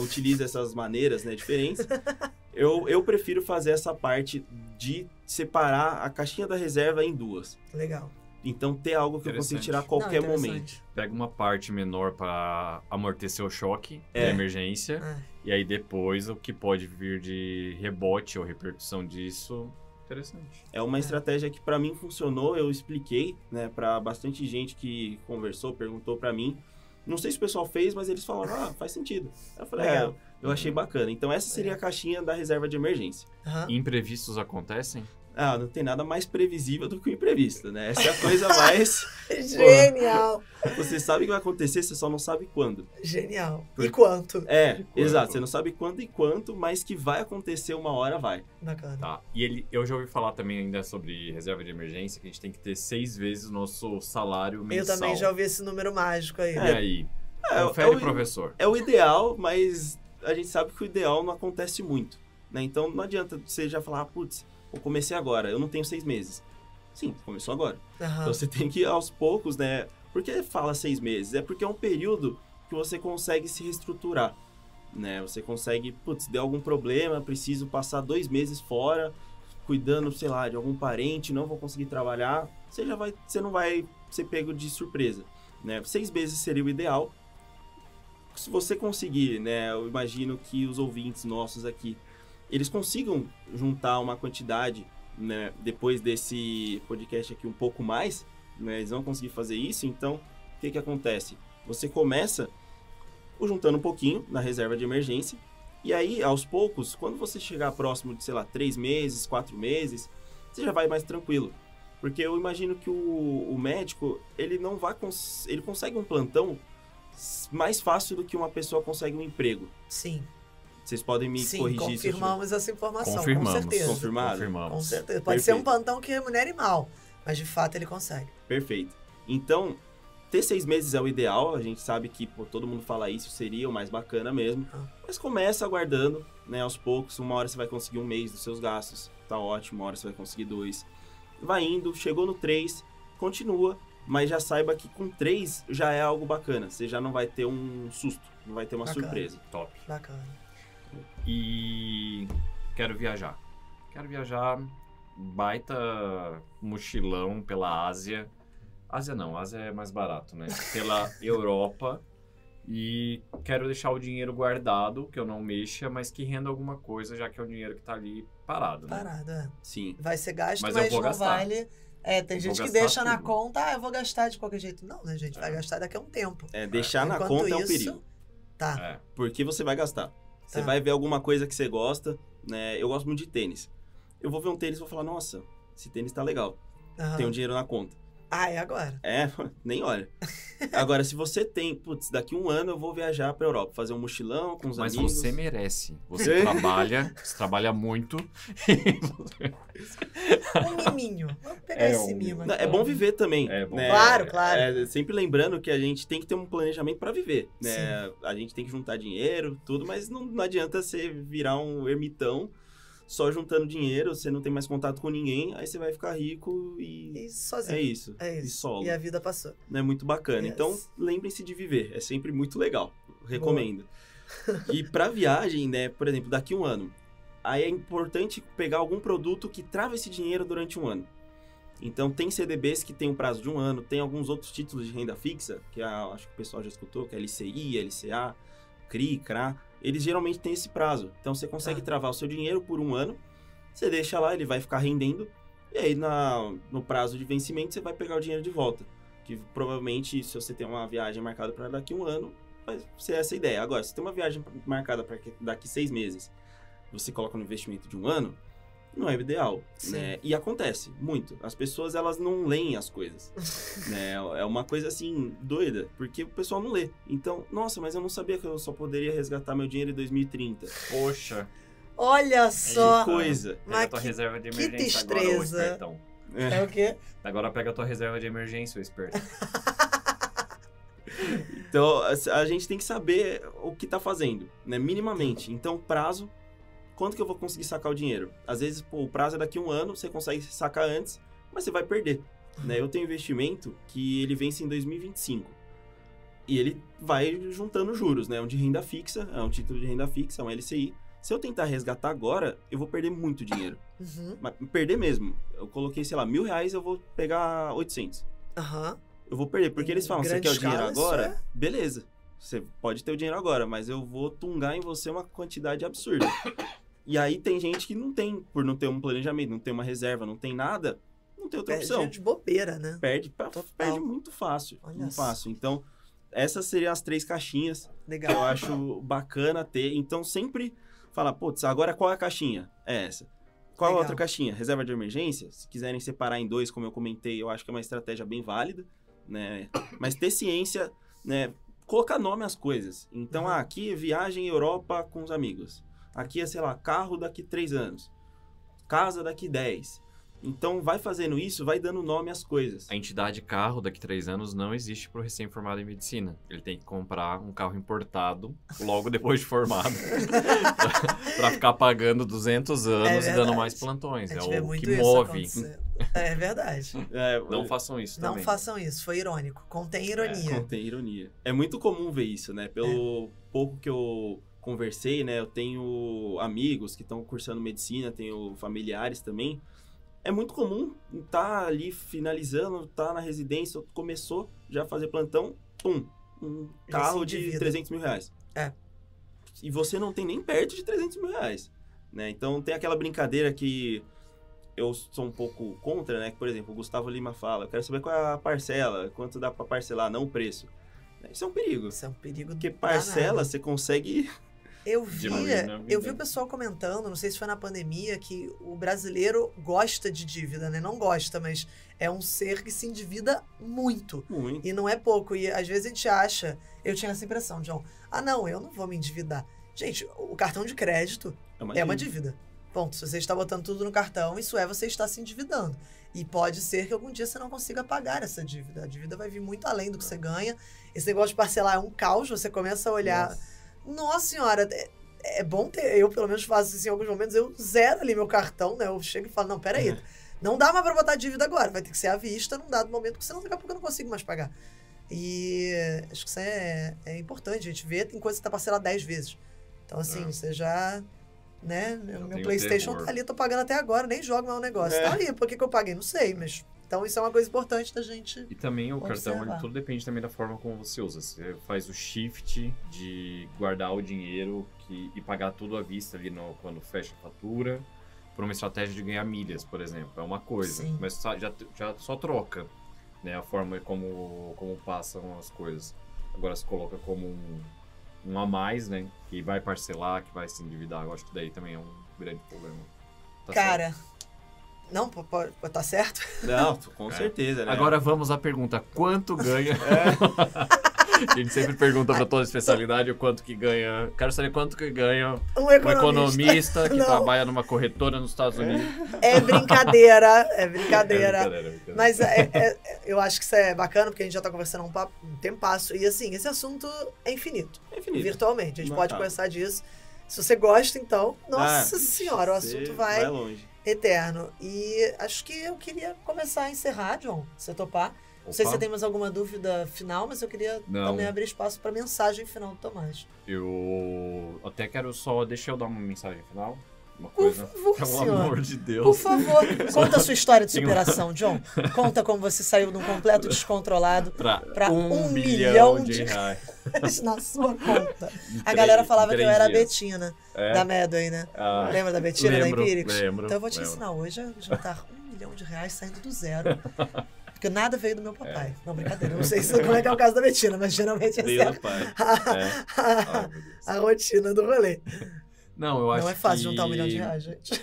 utiliza essas maneiras, né, diferentes. Eu prefiro fazer essa parte de separar a caixinha da reserva em 2. Legal. Então, ter algo que eu consigo tirar a qualquer Não, momento. interessante. Pega uma parte menor para amortecer o choque da emergência. Ah, E aí depois o que pode vir de rebote ou repercussão disso. Interessante. É uma estratégia que para mim funcionou, eu expliquei, né, para bastante gente que conversou, perguntou para mim. Não sei se o pessoal fez, mas eles falaram, faz sentido. Eu falei, Legal. eu achei bacana. Então essa seria a caixinha da reserva de emergência. aham. Imprevistos acontecem? Não tem nada mais previsível do que o imprevisto, né? Essa é a coisa mais... Genial. Você sabe que vai acontecer, você só não sabe quando. Genial. Por- E quanto? Exato. Você não sabe quando e quanto, mas que vai acontecer uma hora, vai. Bacana. Tá. E eu já ouvi falar também ainda sobre reserva de emergência, que a gente tem que ter 6 vezes o nosso salário Eu mensal. também já ouvi esse número mágico aí. E aí? É Confere, o- professor. É o ideal, mas a gente sabe que o ideal não acontece muito, né? Então não adianta você já falar, putz, eu comecei agora, eu não tenho 6 meses. Sim, começou agora. Aham. Então você tem que ir aos poucos, né? Por que fala 6 meses? É porque é um período que você consegue se reestruturar, né? Você consegue, putz, deu algum problema, preciso passar 2 meses fora, cuidando, sei lá, de algum parente, não vou conseguir trabalhar, você não vai ser pego de surpresa, né? 6 meses seria o ideal. Se você conseguir, né? Eu imagino que os ouvintes nossos aqui, eles consigam juntar uma quantidade, né? Depois desse podcast aqui um pouco mais, né? Eles vão conseguir fazer isso. Então, o que acontece? Você começa juntando um pouquinho na reserva de emergência. E aí, aos poucos, quando você chegar próximo de, sei lá, 3 meses, 4 meses, você já vai mais tranquilo. Porque eu imagino que o médico, ele não vai ele consegue um plantão mais fácil do que uma pessoa consegue um emprego. Sim. Vocês podem me Sim, corrigir se eu confirmamos essa informação, Confirmamos. com certeza. Confirmado? Com Confirmamos. certeza. Pode ser um Perfeito. plantão que remunere mal, mas de fato ele consegue. Perfeito. Então, ter 6 meses é o ideal. A gente sabe que todo mundo fala isso, seria o mais bacana mesmo. Ah. Mas começa aguardando, né, aos poucos. Uma hora você vai conseguir 1 mês dos seus gastos. Tá ótimo. Uma hora você vai conseguir 2. Vai indo, chegou no 3, continua. Mas já saiba que com 3 já é algo bacana. Você já não vai ter um susto, não vai ter uma Bacana. surpresa. Top. Bacana. E quero viajar. Quero viajar, baita mochilão pela Ásia. Ásia não, Ásia é mais barato, né? Pela Europa. E quero deixar o dinheiro guardado, que eu não mexa, mas que renda alguma coisa, já que é o dinheiro que tá ali parado, né? Parado, é. Sim. Vai ser gasto, Mas mas, eu vou não gastar. vale. Tem Eu gente vou que gastar deixa na tudo. conta, eu vou gastar de qualquer jeito. Não, né, gente? Vai gastar daqui a um tempo. Deixar na Enquanto conta é um isso, perigo. Tá. É. Porque você vai gastar. Você Tá. vai ver alguma coisa que você gosta, né? Eu gosto muito de tênis. Eu vou ver um tênis e vou falar, nossa, esse tênis tá legal. Aham. Tem um dinheiro na conta. É agora. Nem olha. Agora, se você tem, putz, daqui 1 ano eu vou viajar pra Europa, fazer um mochilão com os Mas amigos. você merece. Você trabalha muito. Um miminho. Vamos pegar esse um mimo. Não, aqui. é bom viver também. É bom. né? Claro, claro. Sempre lembrando que a gente tem que ter um planejamento pra viver, né? A gente tem que juntar dinheiro, tudo, mas não adianta você virar um ermitão só juntando dinheiro, você não tem mais contato com ninguém, aí você vai ficar rico E sozinho. é isso. É E isso. solo. E a vida passou. É muito bacana. Yes. Então, lembrem-se de viver. É sempre muito legal. Recomendo. E para viagem, né, por exemplo, daqui 1 ano, aí é importante pegar algum produto que trava esse dinheiro durante 1 ano. Então, tem CDBs que tem um prazo de 1 ano, tem alguns outros títulos de renda fixa, que acho que o pessoal já escutou, que é LCI, LCA, CRI, CRA. Eles geralmente têm esse prazo. Então, você consegue travar o seu dinheiro por 1 ano, você deixa lá, ele vai ficar rendendo, e aí no prazo de vencimento você vai pegar o dinheiro de volta. Que provavelmente, se você tem uma viagem marcada para daqui 1 ano, vai ser essa a ideia. Agora, se tem uma viagem marcada para daqui 6 meses, você coloca no investimento de 1 ano, não é o ideal, né? E acontece muito. As pessoas, elas não leem as coisas, né? É uma coisa, assim, doida, porque o pessoal não lê. Então, nossa, mas eu não sabia que eu só poderia resgatar meu dinheiro em 2030. Poxa. Olha só! Que coisa. Pega a tua reserva de emergência agora, ô destreza. espertão. É o quê? Agora pega a tua reserva de emergência, ô esperto. Então, a gente tem que saber o que tá fazendo, né? Minimamente. Então, prazo, quanto que eu vou conseguir sacar o dinheiro? Às vezes, pô, o prazo é daqui 1 ano, você consegue sacar antes, mas você vai perder, né? Eu tenho investimento que ele vence em 2025. E ele vai juntando juros, né? Um de renda fixa, é um título de renda fixa, é um LCI. Se eu tentar resgatar agora, eu vou perder muito dinheiro. Mas perder mesmo. Eu coloquei, sei lá, R$1.000, eu vou pegar 800. Aham. Eu vou perder, porque eles falam, você grande quer o dinheiro escala, agora? isso Beleza, você pode ter o dinheiro agora, mas eu vou tungar em você uma quantidade absurda. E aí tem gente que não tem, por não ter um planejamento, não tem uma reserva, não tem nada, não tem outra opção. Perde de bobeira, né? Perde muito fácil, Olha muito só. fácil. Então, essas seriam as 3 caixinhas que eu Legal. acho bacana ter. Então, sempre fala, putz, agora qual é a caixinha? É essa. Qual a Legal. outra caixinha? Reserva de emergência? Se quiserem separar em 2, como eu comentei, eu acho que é uma estratégia bem válida, né? Mas ter ciência, né? Colocar nome às coisas. Então, aqui é viagem Europa com os amigos. Aqui é, sei lá, carro daqui 3 anos. Casa daqui 10. Então, vai fazendo isso, vai dando nome às coisas. A entidade carro daqui 3 anos não existe para o recém-formado em medicina. Ele tem que comprar um carro importado logo depois de formado para ficar pagando 200 anos e verdade. dando mais plantões. A É gente vê o muito que isso move. acontecer. É verdade. Não façam isso Não também. façam isso, foi irônico. Contém ironia. Contém ironia. É muito comum ver isso, né? Pelo pouco que eu conversei, né? Eu tenho amigos que estão cursando medicina, tenho familiares também. É muito comum estar ali finalizando, tá na residência, começou já a fazer plantão, pum, um Já carro se de endivida. R$300 mil. É. E você não tem nem perto de R$300 mil, né? Então tem aquela brincadeira que eu sou um pouco contra, né? Que, por exemplo, o Gustavo Lima fala, eu quero saber qual é a parcela, quanto dá para parcelar, não o preço. Isso é um perigo. Isso é um perigo Porque parcela, danado. você consegue... Eu vi Diminuir na vida. o pessoal comentando, não sei se foi na pandemia, que o brasileiro gosta de dívida, né? Não gosta, mas é um ser que se endivida muito. Muito. E não é pouco. E às vezes a gente acha, eu tinha essa impressão, John, não, eu não vou me endividar. Gente, o cartão de crédito é uma dívida. Ponto. Se você está botando tudo no cartão, isso é você está se endividando. E pode ser que algum dia você não consiga pagar essa dívida. A dívida vai vir muito além do que você ganha. Esse negócio de parcelar é um caos, você começa a olhar... Nossa senhora, é bom ter... Eu, pelo menos, faço isso em alguns momentos. Eu zero ali meu cartão, né? Eu chego e falo, não, peraí. Não dá mais pra botar dívida agora. Vai ter que ser à vista num dado momento, porque senão daqui a pouco eu não consigo mais pagar. E acho que isso é importante. A gente vê, tem coisa que tá parcelada 10 vezes. Então, assim, você já... Né? Meu PlayStation terror. tá ali, tô pagando até agora. Nem jogo mais o negócio. Tá ali, por que eu paguei? Não sei, mas... Então, isso é uma coisa importante da gente... E também o cartão, observar. tudo depende também da forma como você usa. Você faz o shift de guardar o dinheiro e pagar tudo à vista ali quando fecha a fatura, por uma estratégia de ganhar milhas, por exemplo. É uma coisa, Sim. mas já só troca, né, a forma como passam as coisas. Agora se coloca como um a mais, né, que vai parcelar, que vai se endividar. Eu acho que daí também é um grande problema. Tá certo? Cara... Não, pode tá certo? Não, com certeza, né? Agora vamos à pergunta, quanto ganha? A gente sempre pergunta para toda especialidade o quanto que ganha. Quero saber quanto que ganha Um um economista que Não. trabalha numa corretora nos Estados Unidos. É brincadeira, é brincadeira. É brincadeira. Mas eu acho que isso é bacana, porque a gente já tá conversando há um tempasso. E assim, esse assunto é infinito. É infinito. Virtualmente. A gente Não pode acaba. conversar disso. Se você gosta, então, nossa senhora, o você assunto vai longe. eterno. E acho que eu queria começar a encerrar, John, se você topar. Não sei se você tem mais alguma dúvida final, mas eu queria também abrir espaço para mensagem final do Tomás. Eu até quero só... Deixa eu dar uma mensagem final. Uma coisa. Por favor, Pelo senhor. amor de Deus. Por favor, conta a sua história de superação, John. Conta como você saiu de um completo descontrolado para 1 milhão de reais na sua conta. A galera falava que eu era a Betina da Medway, né? Lembra da Betina da Empíricos? Lembro. Então eu vou te ensinar hoje a juntar 1 milhão de reais saindo do zero. Porque nada veio do meu papai. Não, brincadeira. Eu não sei como é que é o caso da Betina, mas geralmente veio do pai. A rotina do rolê. Não, eu acho que... Não é fácil juntar 1 milhão de reais, gente.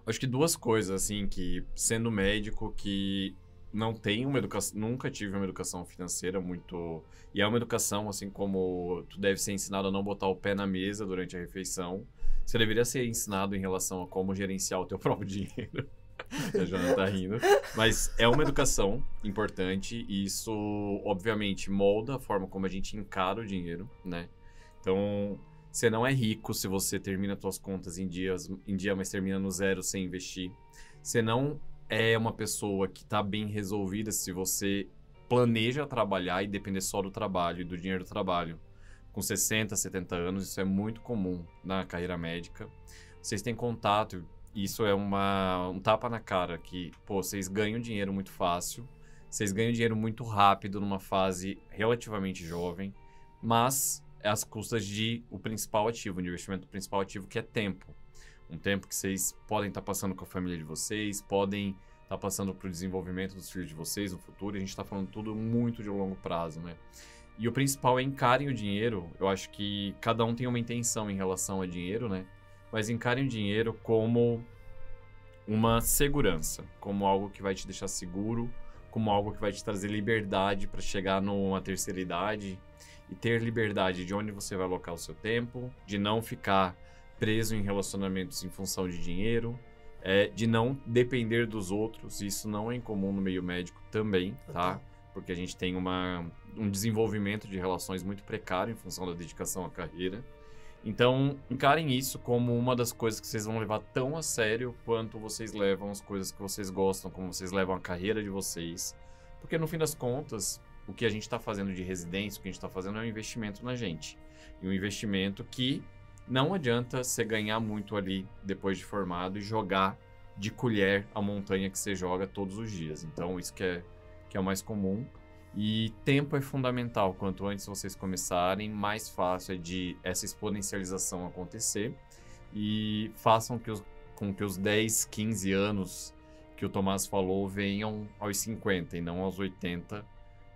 Acho que 2 coisas, assim, que sendo médico que não tem uma educação... Nunca tive uma educação financeira muito... E é uma educação, assim, como tu deve ser ensinado a não botar o pé na mesa durante a refeição. Você deveria ser ensinado em relação a como gerenciar o teu próprio dinheiro. A Joana tá rindo. Mas é uma educação importante e isso, obviamente, molda a forma como a gente encara o dinheiro, né? Então, você não é rico se você termina as suas contas em dia, mas termina no zero sem investir. Você não é uma pessoa que tá bem resolvida se você planeja trabalhar e depender só do trabalho e do dinheiro do trabalho. Com 60, 70 anos, isso é muito comum na carreira médica. Vocês têm contato... Isso é um tapa na cara que, pô, vocês ganham dinheiro muito fácil, vocês ganham dinheiro muito rápido numa fase relativamente jovem, mas é às custas de o principal ativo, de investimento do principal ativo, que é tempo. Um tempo que vocês podem estar passando com a família de vocês, podem estar passando para o desenvolvimento dos filhos de vocês no futuro, e a gente está falando tudo muito de longo prazo, né? E o principal é encarem o dinheiro. Eu acho que cada um tem uma intenção em relação a dinheiro, né? Mas encarem o dinheiro como uma segurança, como algo que vai te deixar seguro, como algo que vai te trazer liberdade para chegar numa terceira idade e ter liberdade de onde você vai alocar o seu tempo, de não ficar preso em relacionamentos em função de dinheiro, de não depender dos outros. Isso não é incomum no meio médico também, tá? Porque a gente tem um desenvolvimento de relações muito precário em função da dedicação à carreira. Então, encarem isso como uma das coisas que vocês vão levar tão a sério quanto vocês levam as coisas que vocês gostam, como vocês levam a carreira de vocês. Porque, no fim das contas, o que a gente está fazendo de residência, o que a gente está fazendo é um investimento na gente. E um investimento que não adianta você ganhar muito ali depois de formado e jogar de colher a montanha que você joga todos os dias. Então, isso que é o mais comum. E tempo é fundamental. Quanto antes vocês começarem, mais fácil é de essa exponencialização acontecer. E façam com que os 10, 15 anos que o Tomás falou venham aos 50 e não aos 80,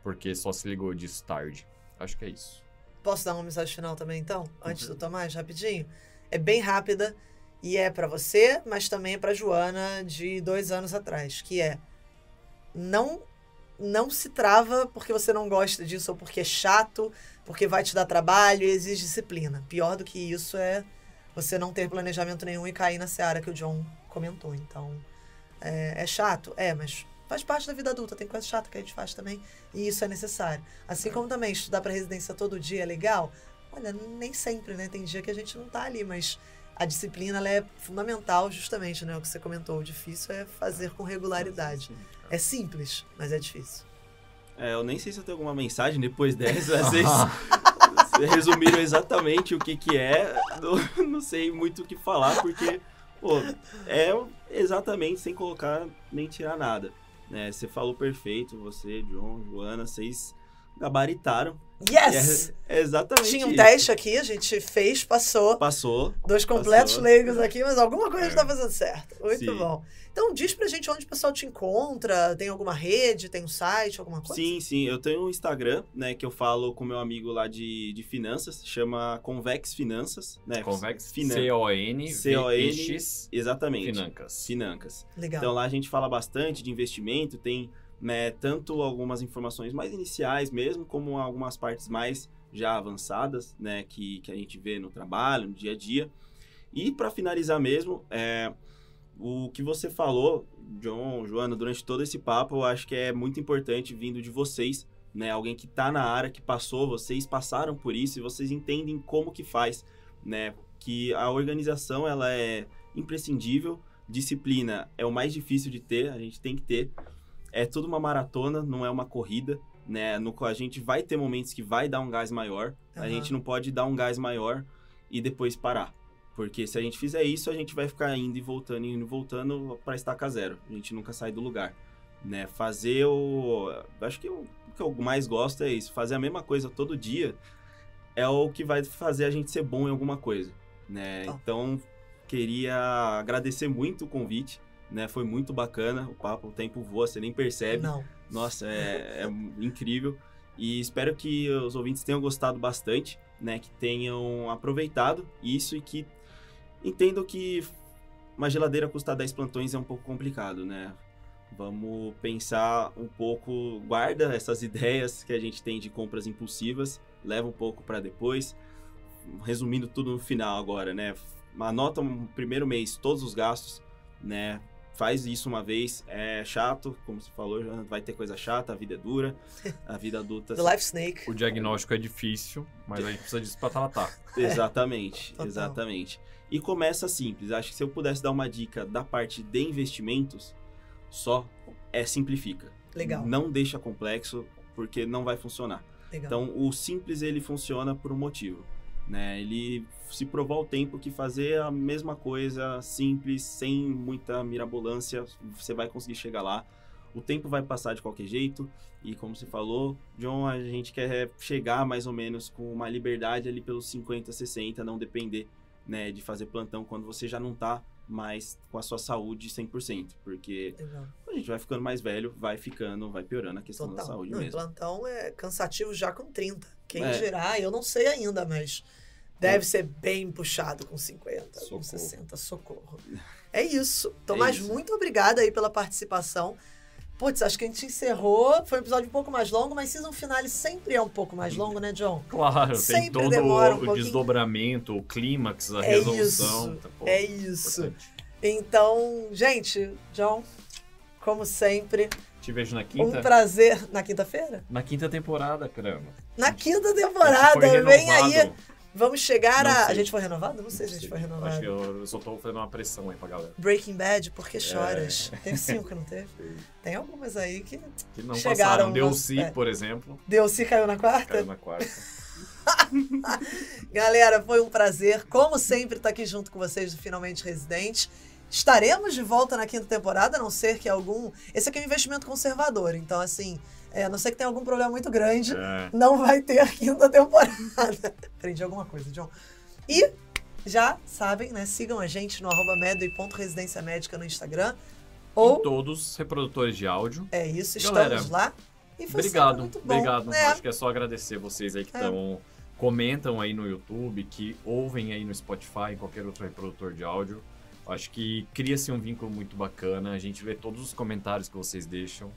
porque só se ligou disso tarde. Acho que é isso. Posso dar uma mensagem final também, então? Antes do Tomás, rapidinho? É bem rápida e é para você, mas também é para Joana de 2 anos atrás, que é não se trava porque você não gosta disso ou porque é chato, porque vai te dar trabalho e exige disciplina. Pior do que isso é você não ter planejamento nenhum e cair na seara que o John comentou. Então, é chato? Mas faz parte da vida adulta, tem coisa chata que a gente faz também e isso é necessário. Assim como também estudar para residência todo dia é legal, olha, nem sempre, né? Tem dia que a gente não tá ali, mas a disciplina ela é fundamental justamente, né? O que você comentou, o difícil é fazer com regularidade. É simples, mas é difícil. Eu nem sei se eu tenho alguma mensagem depois dessa. Às vezes resumiram exatamente o que é. Não sei muito o que falar, porque é exatamente sem colocar nem tirar nada. Né? Você falou perfeito, você, John, Joana, vocês gabaritaram. Yes! É exatamente Tinha um isso. teste aqui, a gente fez, passou. 2 completos leigos aqui, mas alguma coisa a gente tá fazendo certo. Muito Sim. bom. Então, diz pra gente onde o pessoal te encontra, tem alguma rede, tem um site, alguma coisa? Sim. Eu tenho um Instagram, né, que eu falo com meu amigo lá de finanças, chama Convex Finanças, né? Convex, C-O-N-V-E-X. Exatamente. Financas. Legal. Então lá a gente fala bastante de investimento, tem, né, tanto algumas informações mais iniciais mesmo, como algumas partes mais já avançadas, né, que a gente vê no trabalho, no dia a dia. E para finalizar mesmo, o que você falou, John, Joana, durante todo esse papo, eu acho que é muito importante vindo de vocês, né? Alguém que está na área, que passou, vocês passaram por isso e vocês entendem como que faz né? Que a organização, ela é imprescindível, disciplina é o mais difícil de ter, a gente tem que ter. É tudo uma maratona, não é uma corrida, né? A gente vai ter momentos que vai dar um gás maior, a gente não pode dar um gás maior e depois parar. Porque se a gente fizer isso, a gente vai ficar indo e voltando para estaca zero. A gente nunca sai do lugar, né? Acho que o que eu mais gosto é isso. Fazer a mesma coisa todo dia é o que vai fazer a gente ser bom em alguma coisa, né? Então, queria agradecer muito o convite, né? Foi muito bacana o papo, o tempo voa, você nem percebe. Não. Nossa, é incrível. E espero que os ouvintes tenham gostado bastante, né? Que tenham aproveitado isso e que entendam que uma geladeira custar 10 plantões é um pouco complicado, né? Vamos pensar um pouco, guarda essas ideias que a gente tem de compras impulsivas, leva um pouco para depois. Resumindo tudo no final agora, né? Anota no primeiro mês todos os gastos, né? Faz isso uma vez, é chato, como você falou, já vai ter coisa chata, a vida é dura, a vida adulta... The Life Snake. O diagnóstico é difícil, mas a gente precisa disso pra tratar. Exatamente, exatamente. E começa simples, acho que se eu pudesse dar uma dica da parte de investimentos, simplifica. Legal. Não deixa complexo, porque não vai funcionar. Legal. Então, o simples, ele funciona por um motivo, né? Ele se provou ao tempo que fazer a mesma coisa, simples, sem muita mirabolância, você vai conseguir chegar lá. O tempo vai passar de qualquer jeito e, como você falou, John, a gente quer chegar mais ou menos com uma liberdade ali pelos 50, 60, não depender, né, de fazer plantão quando você já não tá mais com a sua saúde 100%, porque a gente vai ficando mais velho, vai piorando a questão da saúde mesmo. Plantão é cansativo já com 30. Quem dirá, eu não sei ainda, mas deve ser bem puxado com 50, com 60, socorro. É isso. Tomás, muito obrigada aí pela participação. Putz, acho que a gente encerrou, foi um episódio um pouco mais longo, mas season finale sempre é um pouco mais longo, né, John? Claro, sempre tem todo o desdobramento, o clímax, a resolução. É isso. Então, gente, John, como sempre... Te vejo na quinta. Um prazer. Na quinta-feira? Na quinta temporada, caramba. Na quinta temporada, vem aí. Vamos chegar a gente foi renovado? Não sei se a gente foi renovado. Acho que eu só tô fazendo uma pressão aí pra galera. Breaking Bad, Por que Choras? Teve 5, não teve? Tem algumas aí que não chegaram. passaram. DLC, por exemplo. DLC caiu na quarta? Caiu na quarta. Galera, foi um prazer. Como sempre, estar aqui junto com vocês do Finalmente Residente. Estaremos de volta na quinta temporada, a não ser que algum... Esse aqui é um investimento conservador, então assim... a não ser que tenha algum problema muito grande, não vai ter a quinta temporada. Aprendi alguma coisa, John. E já sabem, né? Sigam a gente no @medway.residenciamédica no Instagram. Ou em todos os reprodutores de áudio. É isso, galera, estamos lá. E foi muito bom. Obrigado. Acho que é só agradecer vocês aí que comentam aí no YouTube, que ouvem aí no Spotify, em qualquer outro reprodutor de áudio. Acho que cria-se um vínculo muito bacana. A gente vê todos os comentários que vocês deixam.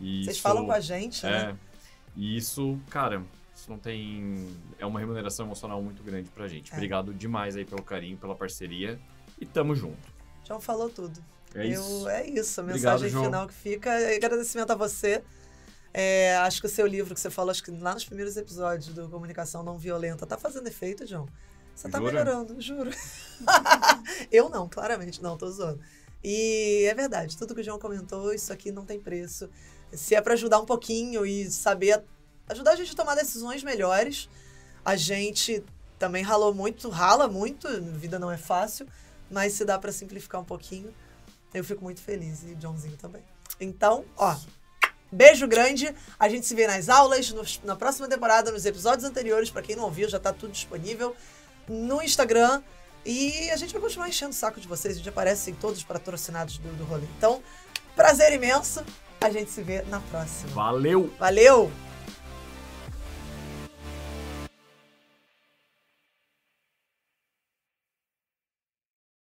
E vocês falam com a gente, né? E isso, cara, isso não tem... É uma remuneração emocional muito grande pra gente. Obrigado demais aí pelo carinho, pela parceria. E tamo junto. João falou tudo. É isso. É isso. A mensagem final que fica. Agradecimento a você. Acho que o seu livro que você falou, acho que lá nos primeiros episódios do Comunicação Não Violenta, tá fazendo efeito, John? Você tá melhorando, juro. Eu não, claramente não, tô zoando. E é verdade, tudo que o João comentou, isso aqui não tem preço. Se é para ajudar um pouquinho e saber ajudar a gente a tomar decisões melhores, a gente também rala muito, a vida não é fácil, mas se dá para simplificar um pouquinho, eu fico muito feliz, e o Joãozinho também. Então, beijo grande, a gente se vê nas aulas, na próxima temporada, nos episódios anteriores, para quem não ouviu, já tá tudo disponível no Instagram. E a gente vai continuar enchendo o saco de vocês. A gente aparece em todos os patrocinados do rolê. Então, prazer imenso. A gente se vê na próxima. Valeu! Valeu!